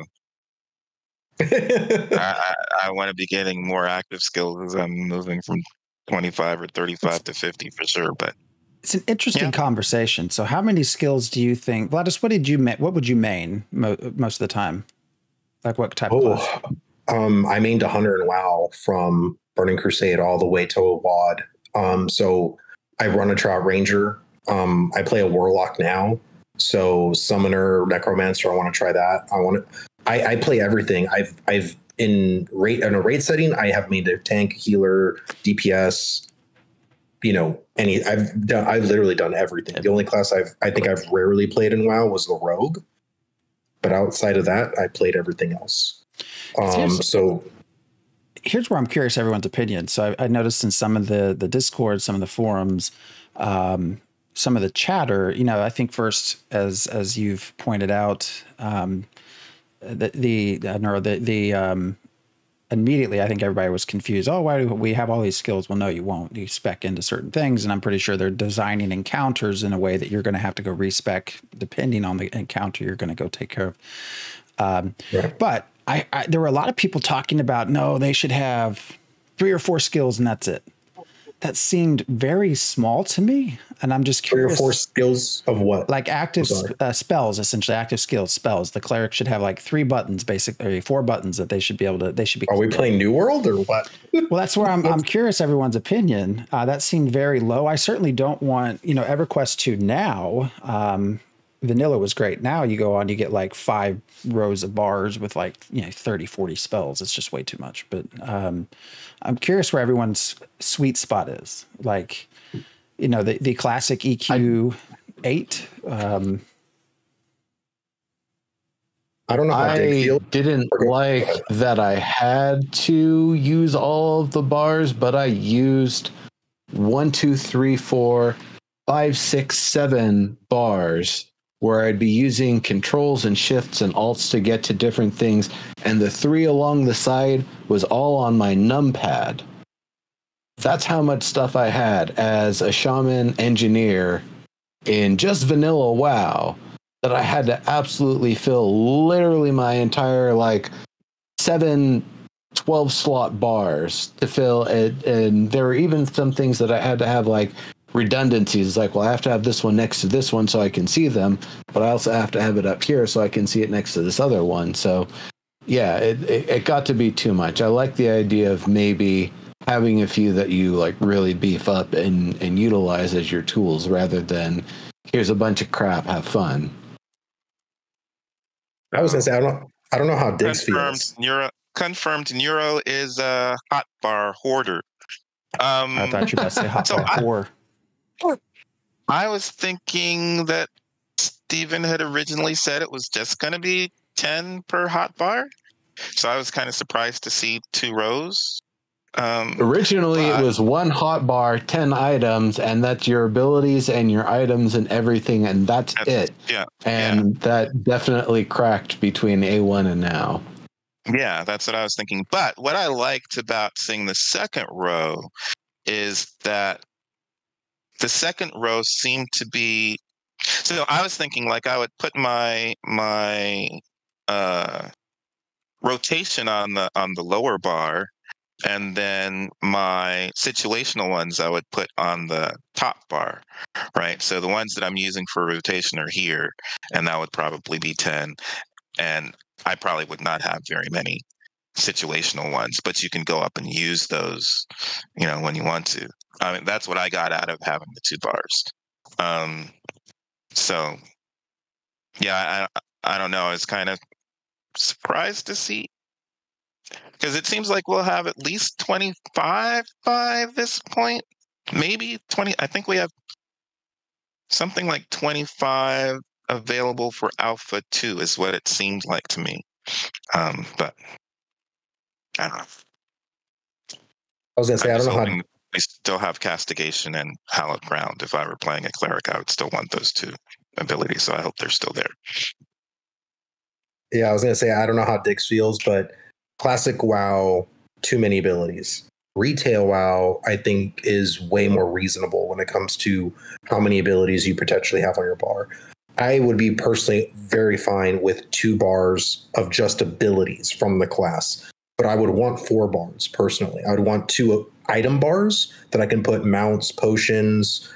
Speaker 6: I want to be getting more active skills as I'm moving from 25 or 35 to 50 for sure. But
Speaker 3: it's an interesting conversation. So how many skills do you think, Vladis, what would you main most of the time? Like what type of class?
Speaker 5: I mained a Hunter and WoW from Burning Crusade all the way to WoD. So I run a Trout Ranger. I play a Warlock now. So Summoner, Necromancer, I want to try that. I play everything. I've in a raid setting, I have made a tank, healer, DPS, I've literally done everything. The only class I think I've rarely played in WoW was the Rogue. But outside of that, I played everything else. So
Speaker 3: here's where I'm curious everyone's opinion. So I noticed in some of the Discord, some of the forums, some of the chatter, I think first, as you've pointed out, immediately I think everybody was confused. Oh, why do we have all these skills? Well, no, you won't. You spec into certain things, and I'm pretty sure they're designing encounters in a way that you're going to have to go respec depending on the encounter you're going to go take care of. But there were a lot of people talking about, no, they should have 3 or 4 skills and that's it. that seemed very small to me, and I'm just curious.
Speaker 5: 3 or 4 skills of what?
Speaker 3: Like active spells, essentially active skills spells. The cleric should have like 3 buttons, basically 4 buttons that they should be able to. They should be.
Speaker 5: Are we playing New World or what?
Speaker 3: Well, that's where I'm curious everyone's opinion. That seemed very low. I certainly don't want EverQuest 2 now. Vanilla was great. Now you go on, you get like 5 rows of bars with like 30, 40 spells. It's just way too much. But I'm curious where everyone's sweet spot is. Like, the classic EQ 8.
Speaker 5: I don't know how
Speaker 4: I didn't like that I had to use all of the bars, but I used 1, 2, 3, 4, 5, 6, 7 bars where I'd be using controls and shifts and alts to get to different things. And the 3 along the side was all on my numpad. That's how much stuff I had as a shaman engineer in just vanilla WoW that I had to absolutely fill literally my entire 7 12 slot bars to fill it. And there were even some things that I had to have redundancies, I have to have this one next to this one so I can see them, but I also have to have it up here so I can see it next to this other one. So yeah, it got to be too much. I like the idea of maybe having a few that you really beef up and utilize as your tools rather than here's a bunch of crap, have fun.
Speaker 5: I was gonna say I don't know how Diggs feels.
Speaker 6: Confirmed Neuro is a hotbar hoarder.
Speaker 3: I thought you were about to say hotbar whore.
Speaker 6: I was thinking that Steven had originally said it was just going to be 10 per hotbar. So I was kind of surprised to see 2 rows.
Speaker 4: Originally, it was 1 hotbar, 10 items, and that's your abilities and your items and everything, and that's it.
Speaker 6: Yeah.
Speaker 4: And that definitely cracked between A1 and now.
Speaker 6: Yeah, that's what I was thinking. But what I liked about seeing the second row is that the second row seemed to be, so I was thinking I would put my rotation on the lower bar, and then my situational ones I would put on the top bar, right? So the ones that I'm using for rotation are here, and that would probably be 10. And I probably would not have very many situational ones, but you can go up and use those, when you want to. I mean, that's what I got out of having the 2 bars. So yeah, I don't know. I was kind of surprised to see, because it seems like we'll have at least 25 by this point, maybe 20. I think we have something like 25 available for Alpha 2 is what it seemed like to me. But I don't know.
Speaker 5: I was going to say, I don't know how.
Speaker 6: We still have Castigation and Hallowed Ground. If I were playing a cleric, I would still want those 2 abilities. So I hope they're still there.
Speaker 5: Yeah, I was going to say, I don't know how Diggs feels, but classic WoW, too many abilities. Retail WoW, I think, is way more reasonable when it comes to how many abilities you potentially have on your bar. I would be personally very fine with 2 bars of just abilities from the class, but I would want 4 bars personally. I would want 2 item bars that I can put mounts, potions,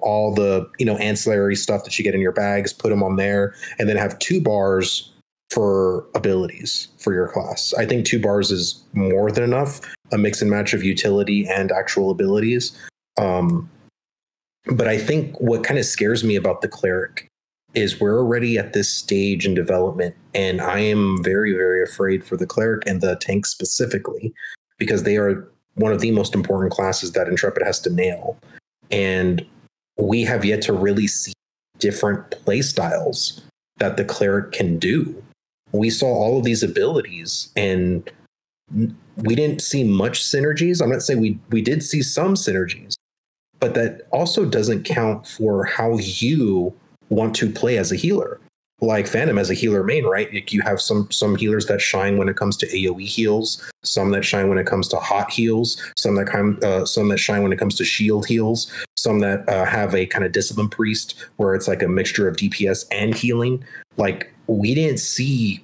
Speaker 5: all the, ancillary stuff that you get in your bags, put them on there, and then have 2 bars for abilities for your class. I think 2 bars is more than enough, a mix and match of utility and actual abilities. But I think what kind of scares me about the cleric is we're already at this stage in development, and I am very, very afraid for the cleric and the tank specifically, because they are one of the most important classes that Intrepid has to nail. And we have yet to really see different play styles that the cleric can do. We saw all of these abilities, and we didn't see much synergies. I'm not saying we did see some synergies, but that also doesn't count for how you want to play as a healer. Like Phantom as a healer main, right? You have some healers that shine when it comes to AoE heals, some that shine when it comes to hot heals, some that shine when it comes to shield heals, some that have a kind of discipline priest where it's like a mixture of DPS and healing. We didn't see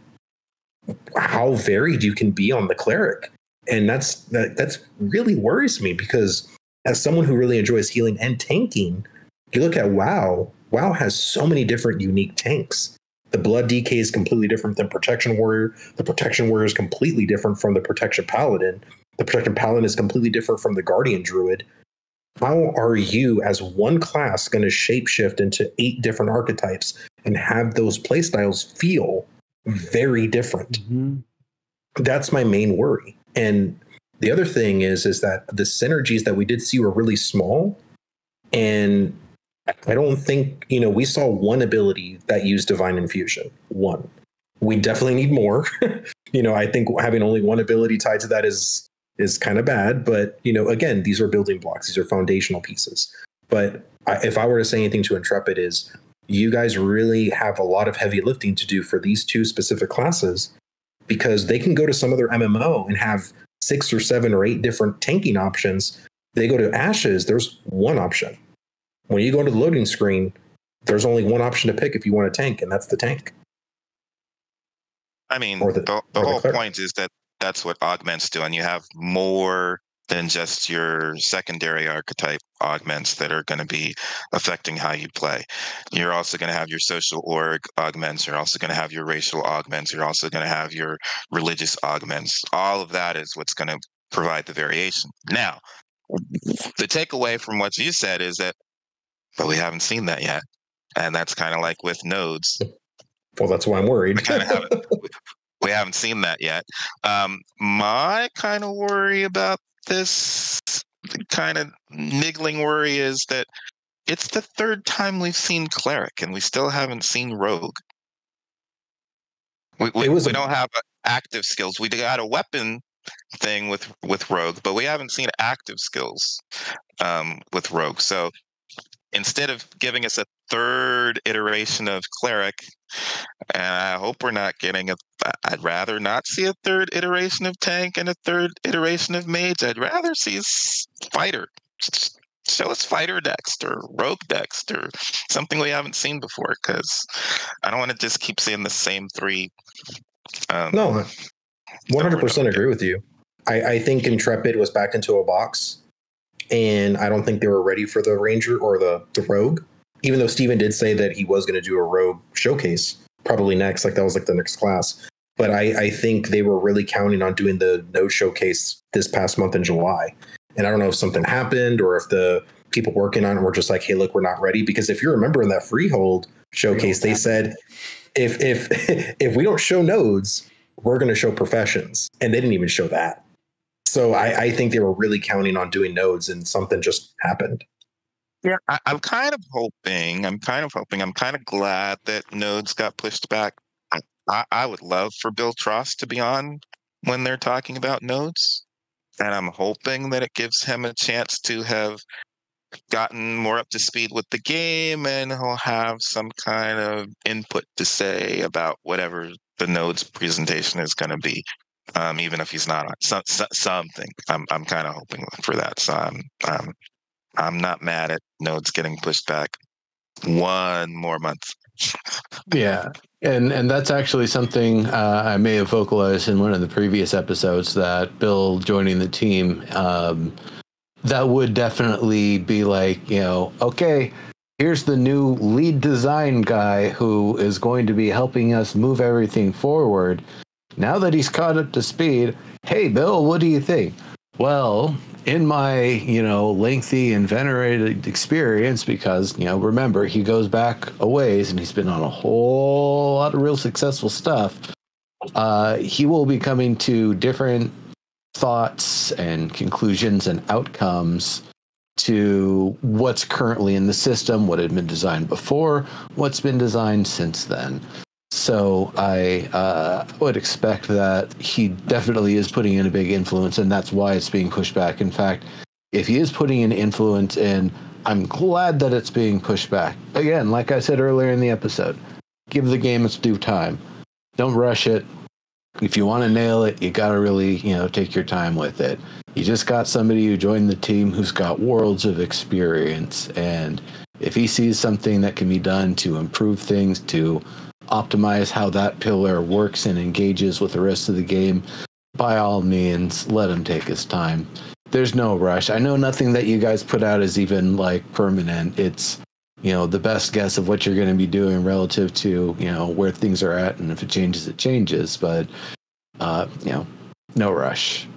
Speaker 5: how varied you can be on the cleric, and that's really worries me, because as someone who really enjoys healing and tanking, you look at WoW. WoW has so many different unique tanks. The Blood DK is completely different than Protection Warrior. The Protection Warrior is completely different from the Protection Paladin. The Protection Paladin is completely different from the Guardian Druid. How are you, as one class, going to shapeshift into 8 different archetypes and have those playstyles feel very different? Mm-hmm. That's my main worry. And the other thing is that the synergies that we did see were really small. And I don't think, we saw one ability that used Divine Infusion. One. We definitely need more. I think having only one ability tied to that is kind of bad. But, again, these are building blocks. These are foundational pieces. But if I were to say anything to Intrepid is, you guys really have a lot of heavy lifting to do for these 2 specific classes, because they can go to some other MMO and have 6 or 7 or 8 different tanking options. They go to Ashes, there's one option. When you go to the loading screen, there's only one option to pick if you want to tank, and that's the tank.
Speaker 6: I mean, the whole point is that that's what augments do, and you have more than just your secondary archetype augments that are going to be affecting how you play. You're also going to have your social org augments. You're also going to have your racial augments. You're also going to have your religious augments. All of that is what's going to provide the variation. Now, the takeaway from what you said is that, but we haven't seen that yet. And that's kind of like with nodes.
Speaker 5: Well, that's why I'm worried.
Speaker 6: We haven't seen that yet. My kind of worry about this kind of niggling worry is that it's the 3rd time we've seen cleric and we still haven't seen rogue. We don't have active skills. We got a weapon thing with rogue, but we haven't seen active skills with rogue. So instead of giving us a 3rd iteration of cleric, and I hope we're not getting I'd rather not see a 3rd iteration of tank and a 3rd iteration of mage. I'd rather see fighter. Show us fighter Dext or rogue Dext or something we haven't seen before, because I don't want to just keep seeing the same 3.
Speaker 5: No, 100% agree with you. I think Intrepid was backed into a box, and I don't think they were ready for the Ranger or the Rogue, even though Steven did say that he was going to do a Rogue showcase probably next, like that was like the next class. But I think they were really counting on doing the Node showcase this past month in July. And I don't know if something happened or if the people working on it were just like, hey, look, we're not ready. Because if you remember in that Freehold showcase, they said, if we don't show nodes, we're going to show professions. And they didn't even show that. So I think they were really counting on doing nodes, and something just happened.
Speaker 6: Yeah, I'm kind of glad that nodes got pushed back. I would love for Bill Trost to be on when they're talking about nodes. And I'm hoping that it gives him a chance to have gotten more up to speed with the game, and he'll have some kind of input to say about whatever the nodes presentation is going to be. Even if he's not on something, I'm kind of hoping for that. So I'm not mad at nodes getting pushed back 1 more month.
Speaker 4: Yeah, and that's actually something I may have vocalized in one of the previous episodes, that Bill joining the team, that would definitely be like, okay, here's the new lead design guy who is going to be helping us move everything forward. Now that he's caught up to speed, hey, Bill, what do you think? Well, in my, lengthy and venerated experience, because, remember, he goes back a ways and he's been on a whole lot of real successful stuff. He will be coming to different thoughts and conclusions and outcomes to what's currently in the system, what had been designed before, what's been designed since then. So I would expect that he definitely is putting in a big influence, and that's why it's being pushed back. In fact, if he is putting an influence in, I'm glad that it's being pushed back. Again, like I said earlier in the episode, give the game its due time. Don't rush it. If you want to nail it, you got to really, take your time with it. You just got somebody who joined the team who's got worlds of experience, and if he sees something that can be done to improve things, to optimize how that pillar works and engages with the rest of the game, by all means, let him take his time. there's no rush. I know nothing that you guys put out is even like permanent. It's, you know, the best guess of what you're going to be doing relative to, you know, where things are at, and if it changes, it changes. But you know, no rush.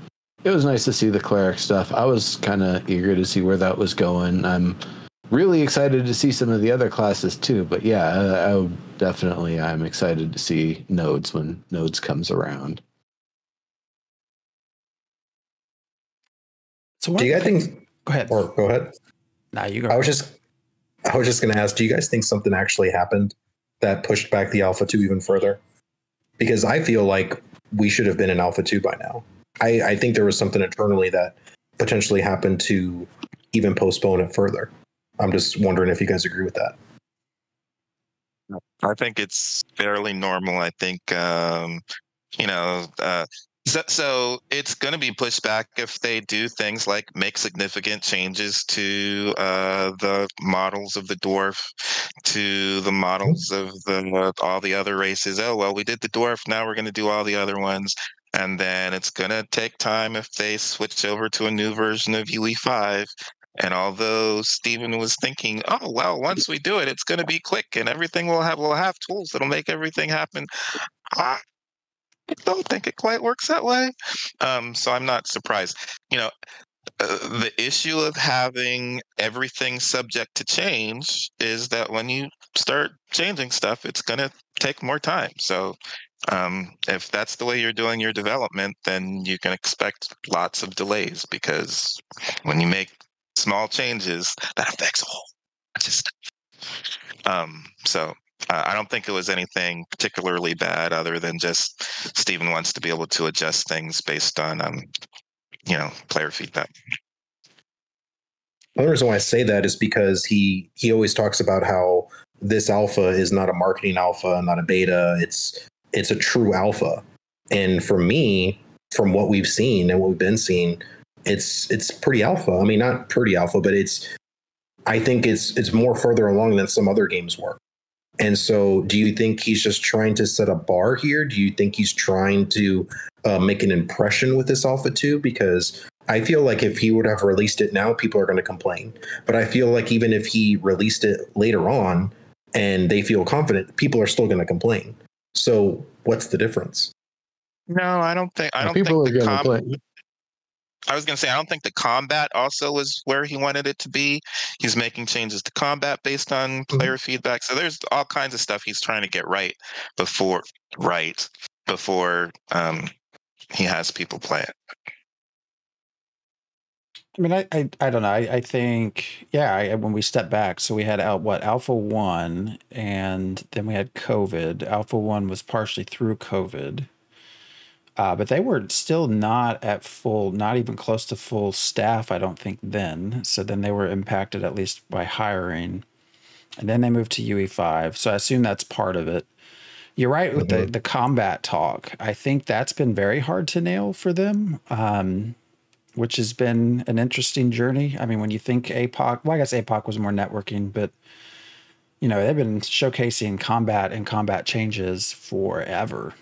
Speaker 4: It was nice to see the cleric stuff. I was kind of eager to see where that was going. I'm really excited to see some of the other classes too. But yeah, I'm excited to see nodes when nodes comes around.
Speaker 5: So do you guys think?
Speaker 3: Go ahead.
Speaker 5: Or go ahead.
Speaker 3: Nah, you go.
Speaker 5: I was just going to ask, do you guys think something actually happened that pushed back the Alpha 2 even further? Because I feel like we should have been in Alpha 2 by now. I think there was something internally that potentially happened to even postpone it further. I'm just wondering if you guys agree with that.
Speaker 6: I think it's fairly normal. I think, so it's going to be pushed back if they do things like make significant changes to the models of the dwarf, to the models of all the other races. Oh, well, we did the dwarf. Now we're going to do all the other ones. And then it's going to take time if they switch over to a new version of UE5. And although Stephen was thinking, oh, well, once we do it, it's going to be quick and everything we'll have tools that'll make everything happen. I don't think it quite works that way. So I'm not surprised. You know, the issue of having everything subject to change is that when you start changing stuff, it's going to take more time. So if that's the way you're doing your development, then you can expect lots of delays, because when you make small changes, that affects a whole bunch of stuff. So I don't think it was anything particularly bad, other than just Stephen wants to be able to adjust things based on, player feedback.
Speaker 5: The reason why I say that is because he always talks about how this alpha is not a marketing alpha, not a beta. It's a true alpha. And for me, from what we've seen and what we've been seeing, it's pretty alpha. I mean, not pretty alpha, but I think it's more further along than some other games were. And so do you think he's just trying to set a bar here? Do you think he's trying to make an impression with this Alpha 2? Because I feel like if he would have released it now, people are going to complain. But I feel like even if he released it later on and they feel confident, people are still going to complain. So what's the difference?
Speaker 6: No, I don't think
Speaker 4: people are going to complain.
Speaker 6: I was going to say, I don't think the combat also was where he wanted it to be. He's making changes to combat based on player feedback. So there's all kinds of stuff he's trying to get right before he has people play it.
Speaker 3: I mean, I don't know. I think, when we step back, so we had Alpha 1, and then we had COVID. Alpha 1 was partially through COVID. But they were still not at full, not even close to full staff, I don't think, then. So then they were impacted at least by hiring. And then they moved to UE5. So I assume that's part of it. You're right with the combat talk. I think that's been very hard to nail for them, which has been an interesting journey. I mean, when you think APOC, well, I guess APOC was more networking, but, they've been showcasing combat and combat changes forever.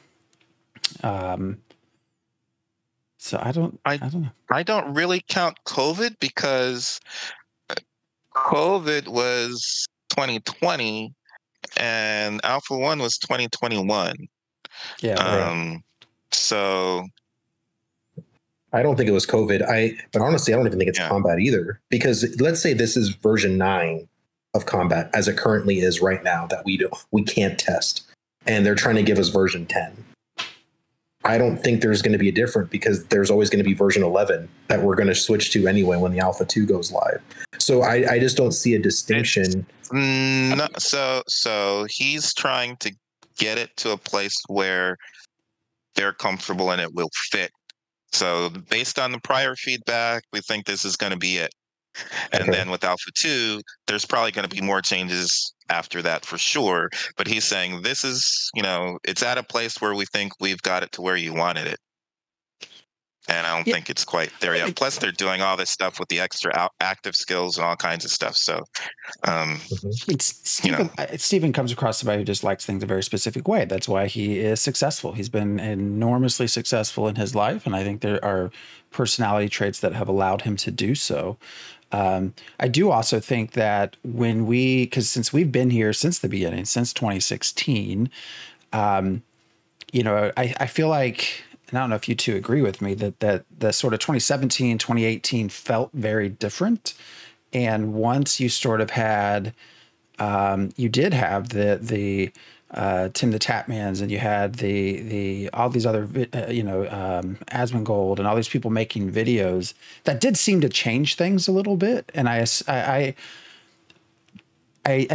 Speaker 3: So I don't know.
Speaker 6: I don't really count COVID, because COVID was 2020 and Alpha 1 was 2021.
Speaker 3: Yeah.
Speaker 6: So
Speaker 5: I don't think it was COVID. But honestly, I don't even think it's combat either, because let's say this is version 9 of combat as it currently is right now that we can't test, and they're trying to give us version 10. I don't think there's going to be a difference, because there's always going to be version 11 that we're going to switch to anyway when the Alpha 2 goes live. So I just don't see a distinction.
Speaker 6: No, so he's trying to get it to a place where they're comfortable and it will fit. So based on the prior feedback, we think this is going to be it. And then with Alpha 2, there's probably going to be more changes after that for sure. But he's saying this is, it's at a place where we think we've got it to where you wanted it. And I don't think it's quite there yet. Plus, they're doing all this stuff with the extra active skills and all kinds of stuff. So,
Speaker 3: Steven comes across somebody who just likes things a very specific way. That's why he is successful. He's been enormously successful in his life, and I think there are personality traits that have allowed him to do so. I do also think that because since we've been here since the beginning, since 2016, I feel like, and I don't know if you two agree with me, that the sort of 2017, 2018 felt very different. And once you sort of had, you did have the Tim the Tatmans, and you had the all these other, Asmongold and all these people making videos that did seem to change things a little bit. And I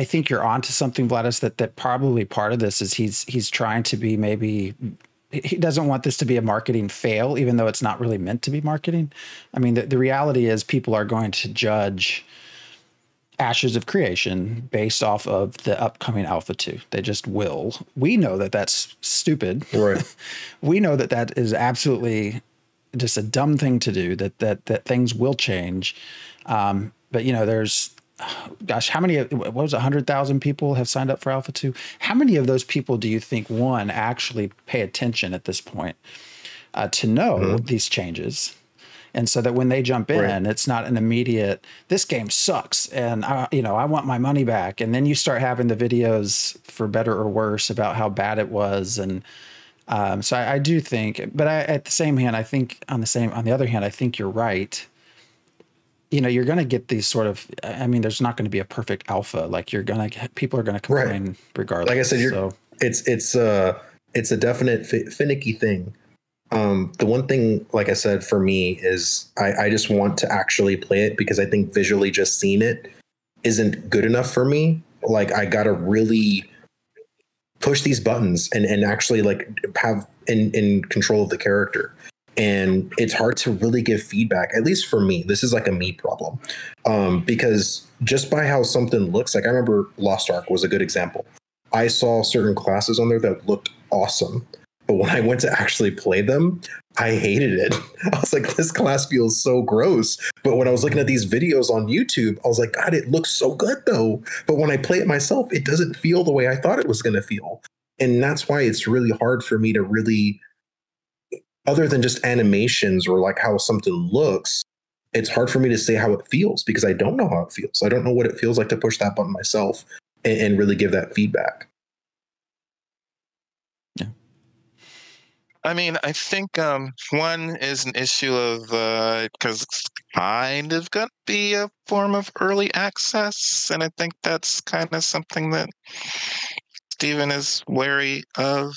Speaker 3: think you're onto something, Vladis, that probably part of this is he's trying to be, maybe he doesn't want this to be a marketing fail, even though it's not really meant to be marketing. I mean, the reality is people are going to judge Ashes of Creation based off of the upcoming Alpha 2. They just will. We know that that's stupid.
Speaker 5: Right.
Speaker 3: We know that is absolutely just a dumb thing to do, that things will change. But, there's, how many, what was it, 100,000 people have signed up for Alpha 2? How many of those people do you think, one, actually pay attention at this point to know these changes? And so that when they jump in, it's not an immediate, this game sucks and I want my money back. And then you start having the videos, for better or worse, about how bad it was. And so I do think, but at the same hand, I think on the other hand, I think you're right. You're going to get these sort of, there's not going to be a perfect alpha. Like people are going to complain regardless.
Speaker 5: Like I said, it's a definite finicky thing. The one thing, like I said, for me is I just want to actually play it, because I think visually just seeing it isn't good enough for me. Like, I got to really push these buttons and actually like have in control of the character. And it's hard to really give feedback, at least for me. This is like a me problem, because just by how something looks, like I remember Lost Ark was a good example. I saw certain classes on there that looked awesome, but when I went to actually play them, I hated it. I was like, this class feels so gross. But when I was looking at these videos on YouTube, I was like, God, it looks so good though. But when I play it myself, it doesn't feel the way I thought it was going to feel. And that's why it's really hard for me to really, other than just animations or like how something looks, it's hard for me to say how it feels, because I don't know how it feels. I don't know what it feels like to push that button myself and really give that feedback.
Speaker 3: Yeah.
Speaker 6: I think one is an issue of, because it's kind of going to be a form of early access. And I think that's kind of something that Steven is wary of.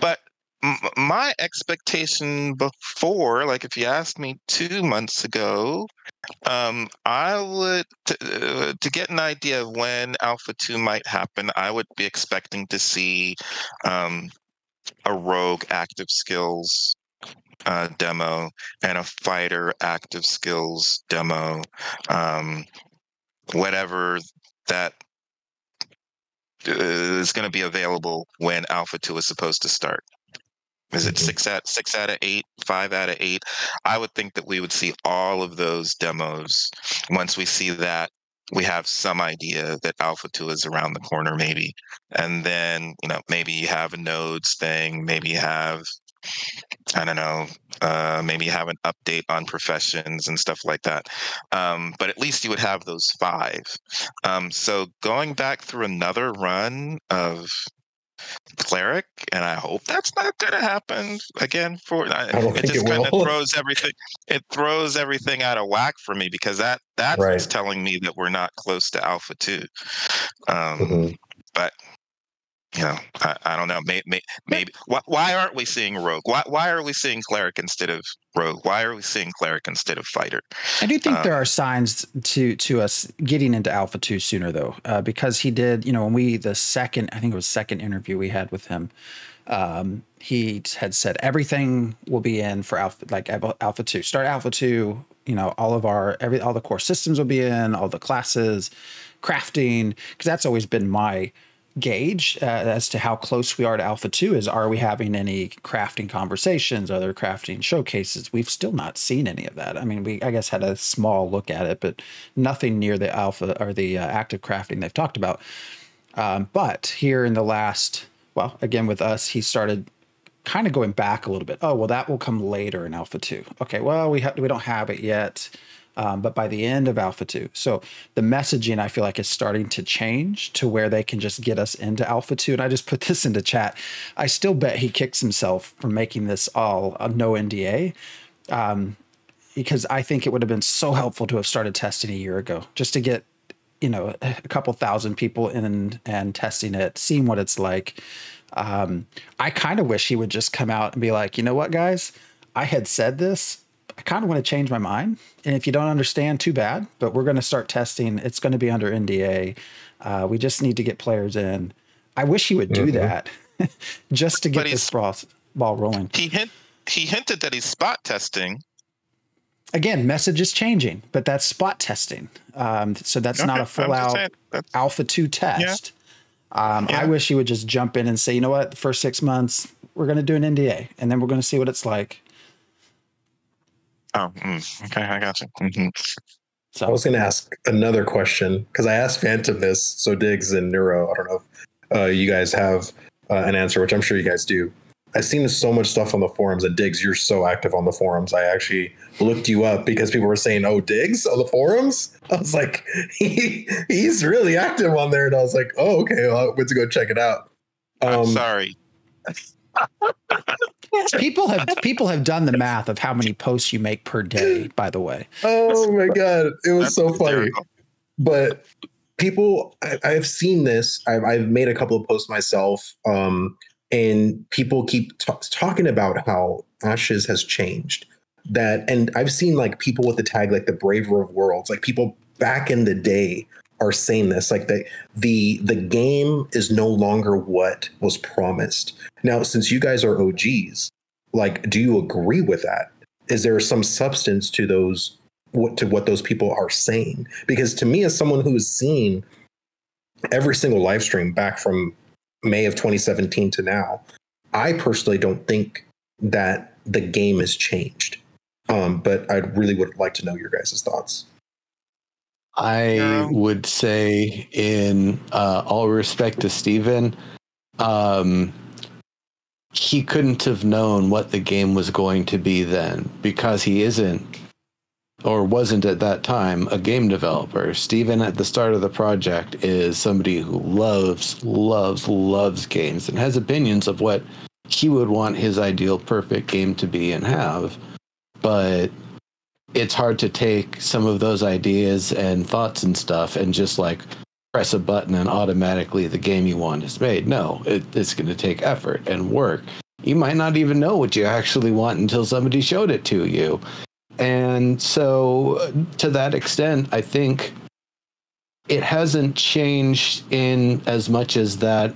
Speaker 6: But my expectation before, like if you asked me 2 months ago, I would, to get an idea of when Alpha 2 might happen, I would be expecting to see a rogue active skills demo and a fighter active skills demo, whatever that is going to be available when Alpha 2 is supposed to start. Is it 6 out of 8, 5 out of 8? I would think that we would see all of those demos. Once we see that, we have some idea that Alpha 2 is around the corner, maybe. And then, maybe you have a nodes thing, maybe you have, I don't know, maybe you have an update on professions and stuff like that. But at least you would have those 5. So going back through another run of Cleric, and I hope that's not going to happen again. It just kind of throws everything. It throws everything out of whack for me, because that's right. Telling me that we're not close to Alpha 2. But I don't know. Maybe. Why aren't we seeing Rogue? Why are we seeing Cleric instead of Rogue? Why are we seeing Cleric instead of Fighter? I
Speaker 3: do think there are signs to us getting into Alpha 2 sooner, though, because he did. When the second interview we had with him, he had said everything will be in for Alpha 2. Start Alpha 2. All the core systems will be in, all the classes, crafting, because that's always been my gauge as to how close we are to Alpha 2 is, are we having any crafting conversations? Are there crafting showcases? We've still not seen any of that. I mean, we, I guess, had a small look at it, but nothing near the alpha or the active crafting they've talked about. But here in the last, well, again, with us, he started kind of going back a little bit. Oh, well, that will come later in Alpha 2. Okay, well, we don't have it yet. But by the end of Alpha 2. So the messaging, I feel like, is starting to change to where they can just get us into Alpha 2. And I just put this into chat. I still bet he kicks himself for making this all a no NDA, because I think it would have been so helpful to have started testing a year ago, just to get, you know, a couple thousand people in and testing it, seeing what it's like. I kind of wish he would just come out and be like, you know what, guys, I had said this. I kind of want to change my mind. And if you don't understand, too bad, but we're going to start testing. It's going to be under NDA. We just need to get players in. I wish he would do that just to get this ball rolling.
Speaker 6: He hinted that he's spot testing.
Speaker 3: Again, message is changing, but that's spot testing. So that's not a full out Alpha 2 test. Yeah. I wish he would just jump in and say, you know what, the first 6 months, we're going to do an NDA, and then we're going to see what it's like.
Speaker 6: Oh, okay, I got you. Mm-hmm.
Speaker 5: So I was going to ask another question because I asked Phantom this. So Diggs and Neuro, I don't know if you guys have an answer, which I'm sure you guys do. I've seen so much stuff on the forums, and Diggs, you're so active on the forums. I actually looked you up because people were saying, "Oh, Diggs on the forums." I was like, he's really active on there, and I was like, "Oh, okay, well, I went to go check it out."
Speaker 6: I'm sorry.
Speaker 3: People have done the math of how many posts you make per day, by the way.
Speaker 5: Oh my God. It was so funny. But people, I've seen this. I've made a couple of posts myself. And people keep talking about how Ashes has changed. And I've seen like people with the tag, like the Braver of Worlds, like people back in the day are saying this, like the game is no longer what was promised. Now, since you guys are OGs, like, do you agree with that? Is there some substance to what those people are saying? Because to me, as someone who has seen every single live stream back from May of 2017 to now, I personally don't think that the game has changed. But I really would like to know your guys' thoughts.
Speaker 4: I would say, in all respect to Steven, he couldn't have known what the game was going to be then, because he isn't, or wasn't at that time, a game developer. Steven at the start of the project is somebody who loves games and has opinions of what he would want his ideal perfect game to be and have. But it's hard to take some of those ideas and thoughts and stuff and just like press a button and automatically the game you want is made. No, it's going to take effort and work. You might not even know what you actually want until somebody showed it to you. And so to that extent, I think it hasn't changed in as much as that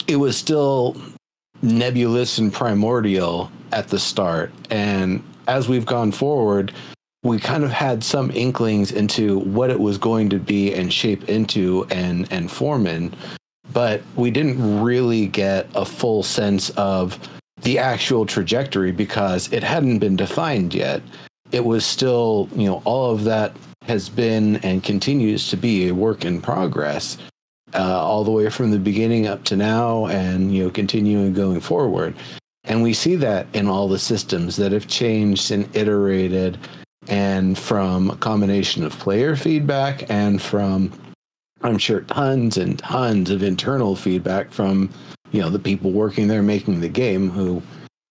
Speaker 4: it was still nebulous and primordial at the start. And as we've gone forward, we kind of had some inklings into what it was going to be and shape into and form in, but we didn't really get a full sense of the actual trajectory because it hadn't been defined yet. It was still, all of that has been and continues to be a work in progress, all the way from the beginning up to now and, continuing going forward. And we see that in all the systems that have changed and iterated, and from a combination of player feedback and from, I'm sure, tons and tons of internal feedback from, the people working there making the game, who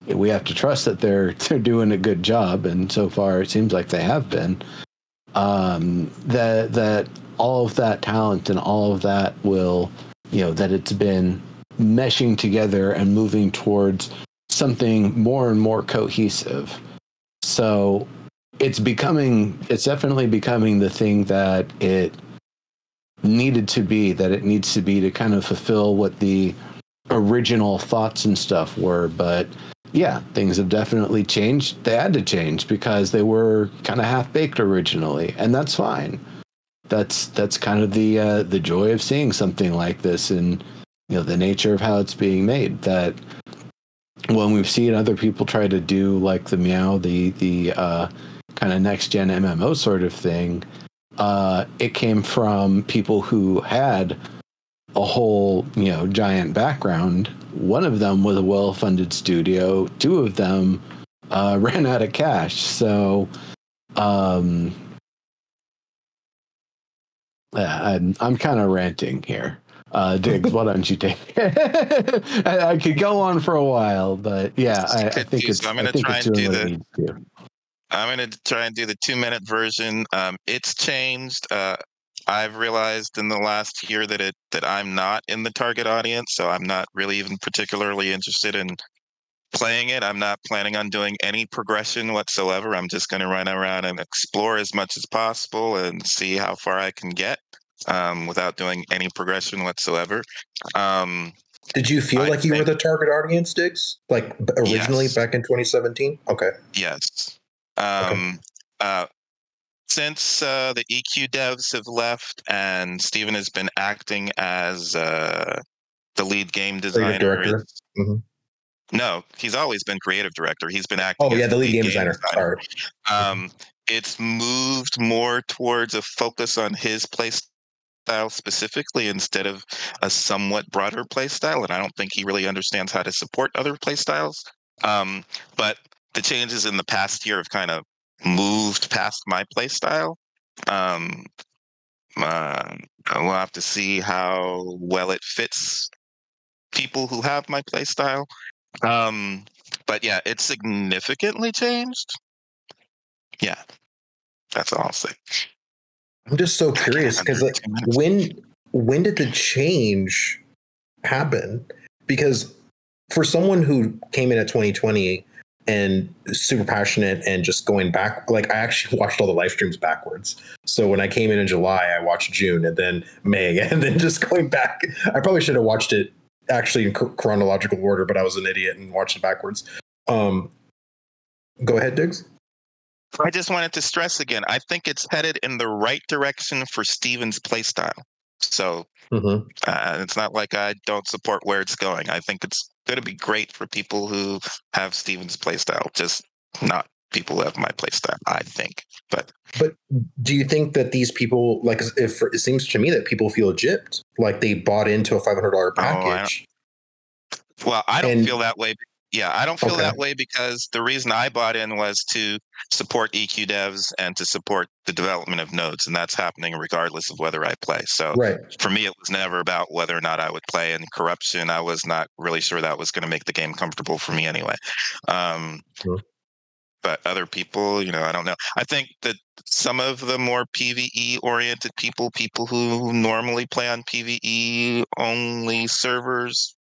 Speaker 4: we have to trust that they're doing a good job. And so far it seems like they have been, that all of that talent and all of that will, that it's been meshing together and moving towards something more and more cohesive. So it's definitely becoming the thing that it needs to be to kind of fulfill what the original thoughts and stuff were. But yeah, things have definitely changed. They had to change because they were kind of half-baked originally, and that's fine. that's kind of the joy of seeing something like this, and the nature of how it's being made. That when we've seen other people try to do like the Meow, the kind of next gen MMO sort of thing, it came from people who had a whole giant background. One of them was a well-funded studio. Two of them ran out of cash. So I'm kind of ranting here. Diggs, why don't you take it? I could go on for a while, but yeah, I think it's.
Speaker 6: I'm going to try and do the 2-minute version. It's changed. I've realized in the last year that I'm not in the target audience, so I'm not really even particularly interested in playing it. I'm not planning on doing any progression whatsoever. I'm just going to run around and explore as much as possible and see how far I can get without doing any progression whatsoever.
Speaker 5: Did you feel like you were the target audience, Diggs? Like originally back in 2017? Okay.
Speaker 6: Yes. Since the EQ devs have left and Steven has been acting as the lead game designer. No, he's always been creative director. He's been acting as
Speaker 5: the lead game designer. Sorry.
Speaker 6: It's moved more towards a focus on his play style specifically instead of a somewhat broader play style, and I don't think he really understands how to support other play styles. But the changes in the past year have kind of moved past my play style. We'll have to see how well it fits people who have my play style. But yeah, it's significantly changed. Yeah, that's all I'll say.
Speaker 5: I'm just so curious because like, when did the change happen? Because for someone who came in at 2020 and super passionate and just going back, like I actually watched all the live streams backwards. So when I came in July, I watched June and then May, and then just going back. I probably should have watched it actually in chronological order, but I was an idiot and watched it backwards. Go ahead, Diggs.
Speaker 6: I just wanted to stress again, I think it's headed in the right direction for Steven's playstyle. So it's not like I don't support where it's going. I think it's going to be great for people who have Steven's playstyle, just not people who have my playstyle, I think. But
Speaker 5: do you think that these people, like, if it seems to me that people feel gypped, like they bought into a $500 package?
Speaker 6: I don't feel that way. Yeah, I don't feel that way because the reason I bought in was to support EQ devs and to support the development of nodes, and that's happening regardless of whether I play. So for me, it was never about whether or not I would play. And corruption, I was not really sure that was going to make the game comfortable for me anyway. But other people, I don't know. I think that some of the more PvE-oriented people who normally play on PvE-only servers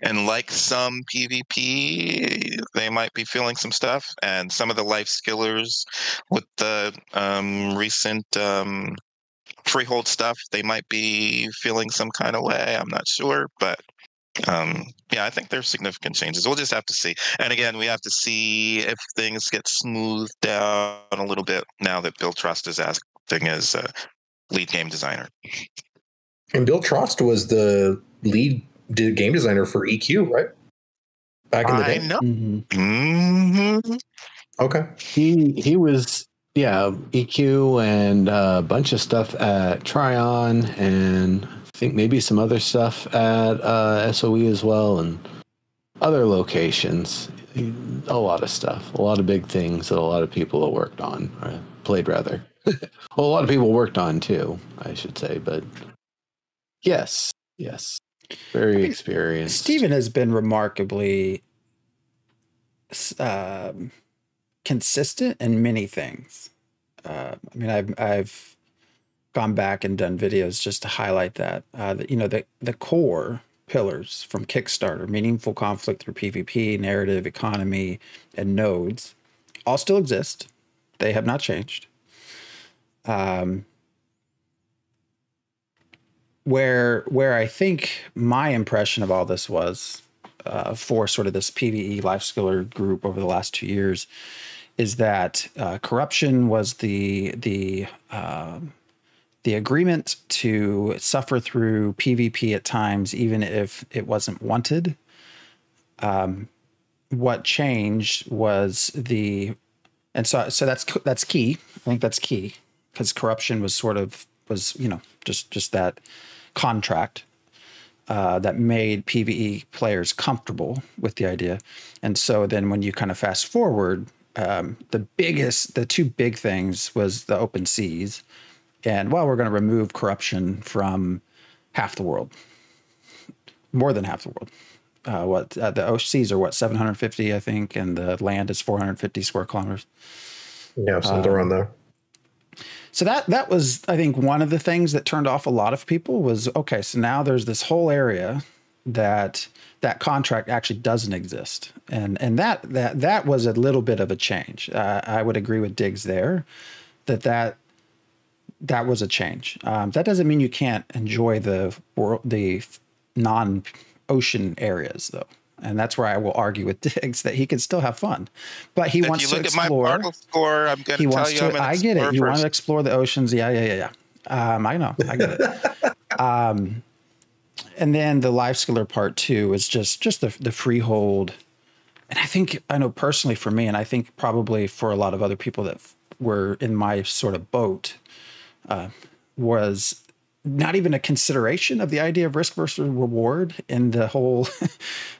Speaker 6: and like some PvP, they might be feeling some stuff. And some of the life skillers with the recent freehold stuff, they might be feeling some kind of way. I'm not sure, but I think there's significant changes. We'll just have to see. And again, we have to see if things get smoothed down a little bit now that Bill Trost is acting as a lead game designer.
Speaker 5: And Bill Trost was the lead game designer for EQ, right? Back in the day.
Speaker 6: I know.
Speaker 5: Okay.
Speaker 4: He was EQ and a bunch of stuff at Tryon, and I think maybe some other stuff at SOE as well, and other locations. A lot of stuff, a lot of big things that a lot of people have worked on, or played rather. Well, a lot of people worked on too, I should say, but yes. Very experienced.
Speaker 3: Steven has been remarkably consistent in many things. I've gone back and done videos just to highlight that. The core pillars from Kickstarter, meaningful conflict through PvP, narrative, economy, and nodes, all still exist. They have not changed. Where I think my impression of all this was for sort of this PvE life skiller group over the last 2 years is that corruption was the the agreement to suffer through PvP at times, even if it wasn't wanted. What changed was so that's key. I think that's key, because corruption was just that contract that made PvE players comfortable with the idea. And so then when you kind of fast forward, the two big things was the open seas, and we're going to remove corruption from half the world, more than half the world. The seas are 750, I think, and the land is 450 square kilometers.
Speaker 5: Yeah, something around there.
Speaker 3: So that was, I think, one of the things that turned off a lot of people was, okay, so now there's this whole area that contract actually doesn't exist. And that was a little bit of a change. I would agree with Diggs there that was a change. That doesn't mean you can't enjoy the non-ocean areas, though. And that's where I will argue with Diggs that he can still have fun, but he wants to explore. If you look at my Bartle score, I'm going to tell you I'm an explorer. I get it. You want to explore the oceans. Yeah. I know. I get it. And then the life skiller part too is just the freehold. And I know personally for me, and I think probably for a lot of other people that were in my sort of boat, was not even a consideration of the idea of risk versus reward in the whole,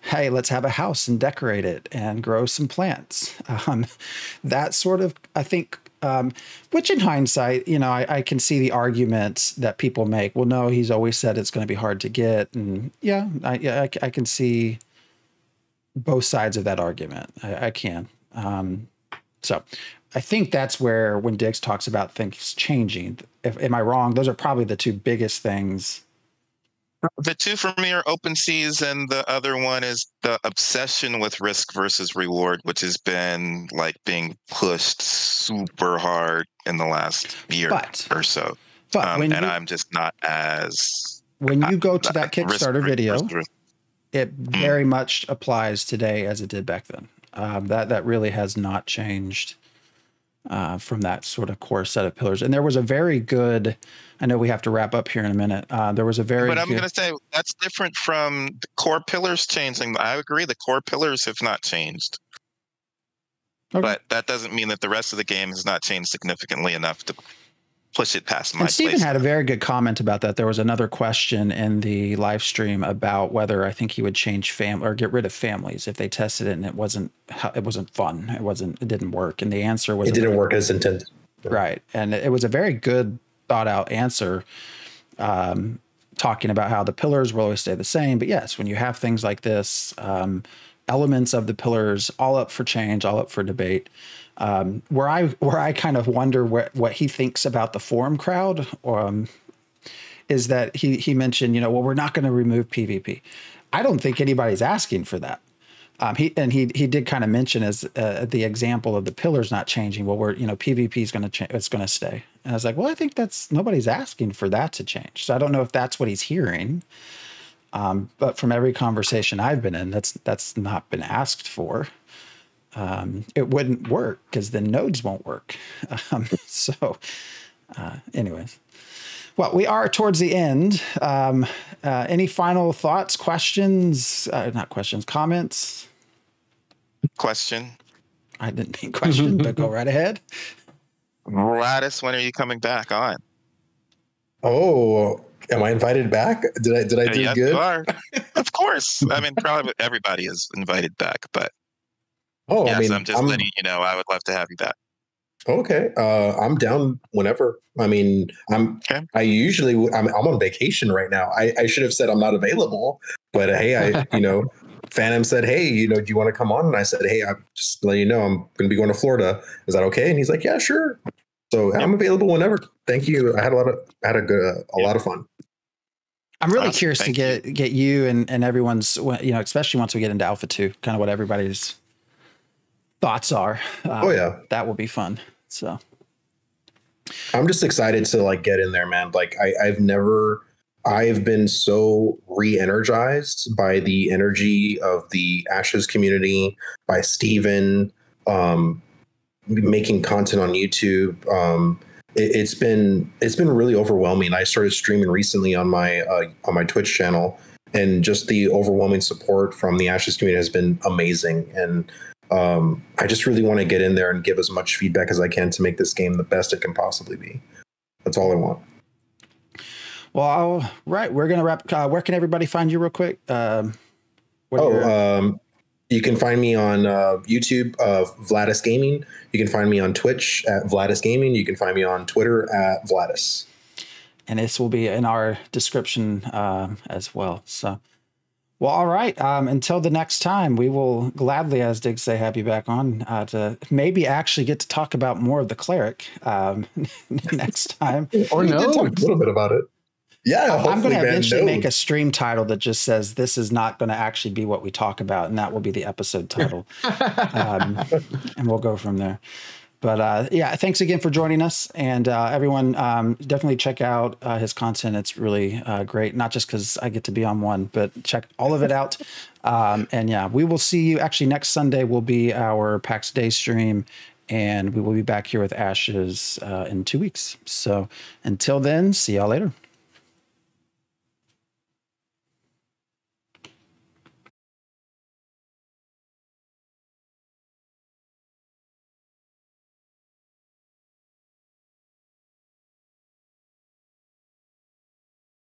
Speaker 3: hey, let's have a house and decorate it and grow some plants. That sort of, I think, which in hindsight, I can see the arguments that people make. Well, no, he's always said it's going to be hard to get. And I can see both sides of that argument. I can. So I think that's where, when Diggs talks about things changing, am I wrong? Those are probably the two biggest things.
Speaker 6: The two for me are open seas, and the other one is the obsession with risk versus reward, which has been being pushed super hard in the last year or so. But I'm just not as.
Speaker 3: When you go to that Kickstarter video, it very much applies today as it did back then. That really has not changed from that sort of core set of pillars. And there was a very good, I know we have to wrap up here in a minute. There was a very
Speaker 6: But I'm going to say that's different from the core pillars changing. I agree. The core pillars have not changed. Okay. But that doesn't mean that the rest of the game has not changed significantly enough to push it past my place.
Speaker 3: And Stephen had a very good comment about that. There was another question in the live stream about whether I think he would change family or get rid of families if they tested it and it wasn't fun. It didn't work. And the answer was
Speaker 5: it didn't work as intended.
Speaker 3: Right. And it was a very good thought out answer, talking about how the pillars will always stay the same. But yes, when you have things like this, elements of the pillars all up for change, all up for debate. Where I kind of wonder what he thinks about the forum crowd, is that he mentioned, we're not going to remove PvP. I don't think anybody's asking for that. He did kind of mention as the example of the pillars not changing. Well, PvP is going to it's going to stay. And I was like, well, I think nobody's asking for that to change. So I don't know if that's what he's hearing. But from every conversation I've been in, that's not been asked for. It wouldn't work because the nodes won't work. Anyways, well, we are towards the end. Any final thoughts, questions, not questions, comments?
Speaker 6: Question.
Speaker 3: I didn't mean question, but go right ahead.
Speaker 6: Gladys, when are you coming back on?
Speaker 5: Oh, am I invited back? Did I do
Speaker 6: yes,
Speaker 5: good?
Speaker 6: You are. Of course. I mean, probably everybody is invited back, but yes, I'm just letting you know. I would love to have you back.
Speaker 5: Okay, I'm down whenever. I mean, I'm on vacation right now. I should have said I'm not available, but hey, Phantom said, hey, do you want to come on? And I said, hey, I'm just letting you know I'm going to be going to Florida. Is that okay? And he's like, yeah, sure. So I'm available whenever. Thank you. I had a lot of fun.
Speaker 3: I'm really curious to get you and everyone's, especially once we get into Alpha 2, kind of what everybody's thoughts are. That will be fun. So
Speaker 5: I'm just excited to get in there, man. I've been so re-energized by the energy of the Ashes community, by Steven, making content on YouTube, it's been really overwhelming. I started streaming recently on my Twitch channel, and just the overwhelming support from the Ashes community has been amazing. And I just really want to get in there and give as much feedback as I can to make this game the best it can possibly be. That's all I want.
Speaker 3: Well, all right, we're gonna wrap. Where can everybody find you, real quick?
Speaker 5: You can find me on YouTube, Vladis Gaming. You can find me on Twitch at Vladis Gaming. You can find me on Twitter at Vladis.
Speaker 3: And this will be in our description as well. So, well, all right. Until the next time, we will gladly, as Diggs say, have you back on to maybe actually get to talk about more of the cleric next time.
Speaker 5: Or no, talk a little bit about it. Yeah,
Speaker 3: I'm going to eventually make a stream title that just says this is not going to actually be what we talk about, and that will be the episode title. And we'll go from there. But yeah, thanks again for joining us, and everyone definitely check out his content. It's really great, not just because I get to be on one, but check all of it out. And yeah, we will see you. Actually, next Sunday will be our PAX Day stream, and we will be back here with Ashes in 2 weeks. So until then, see y'all later.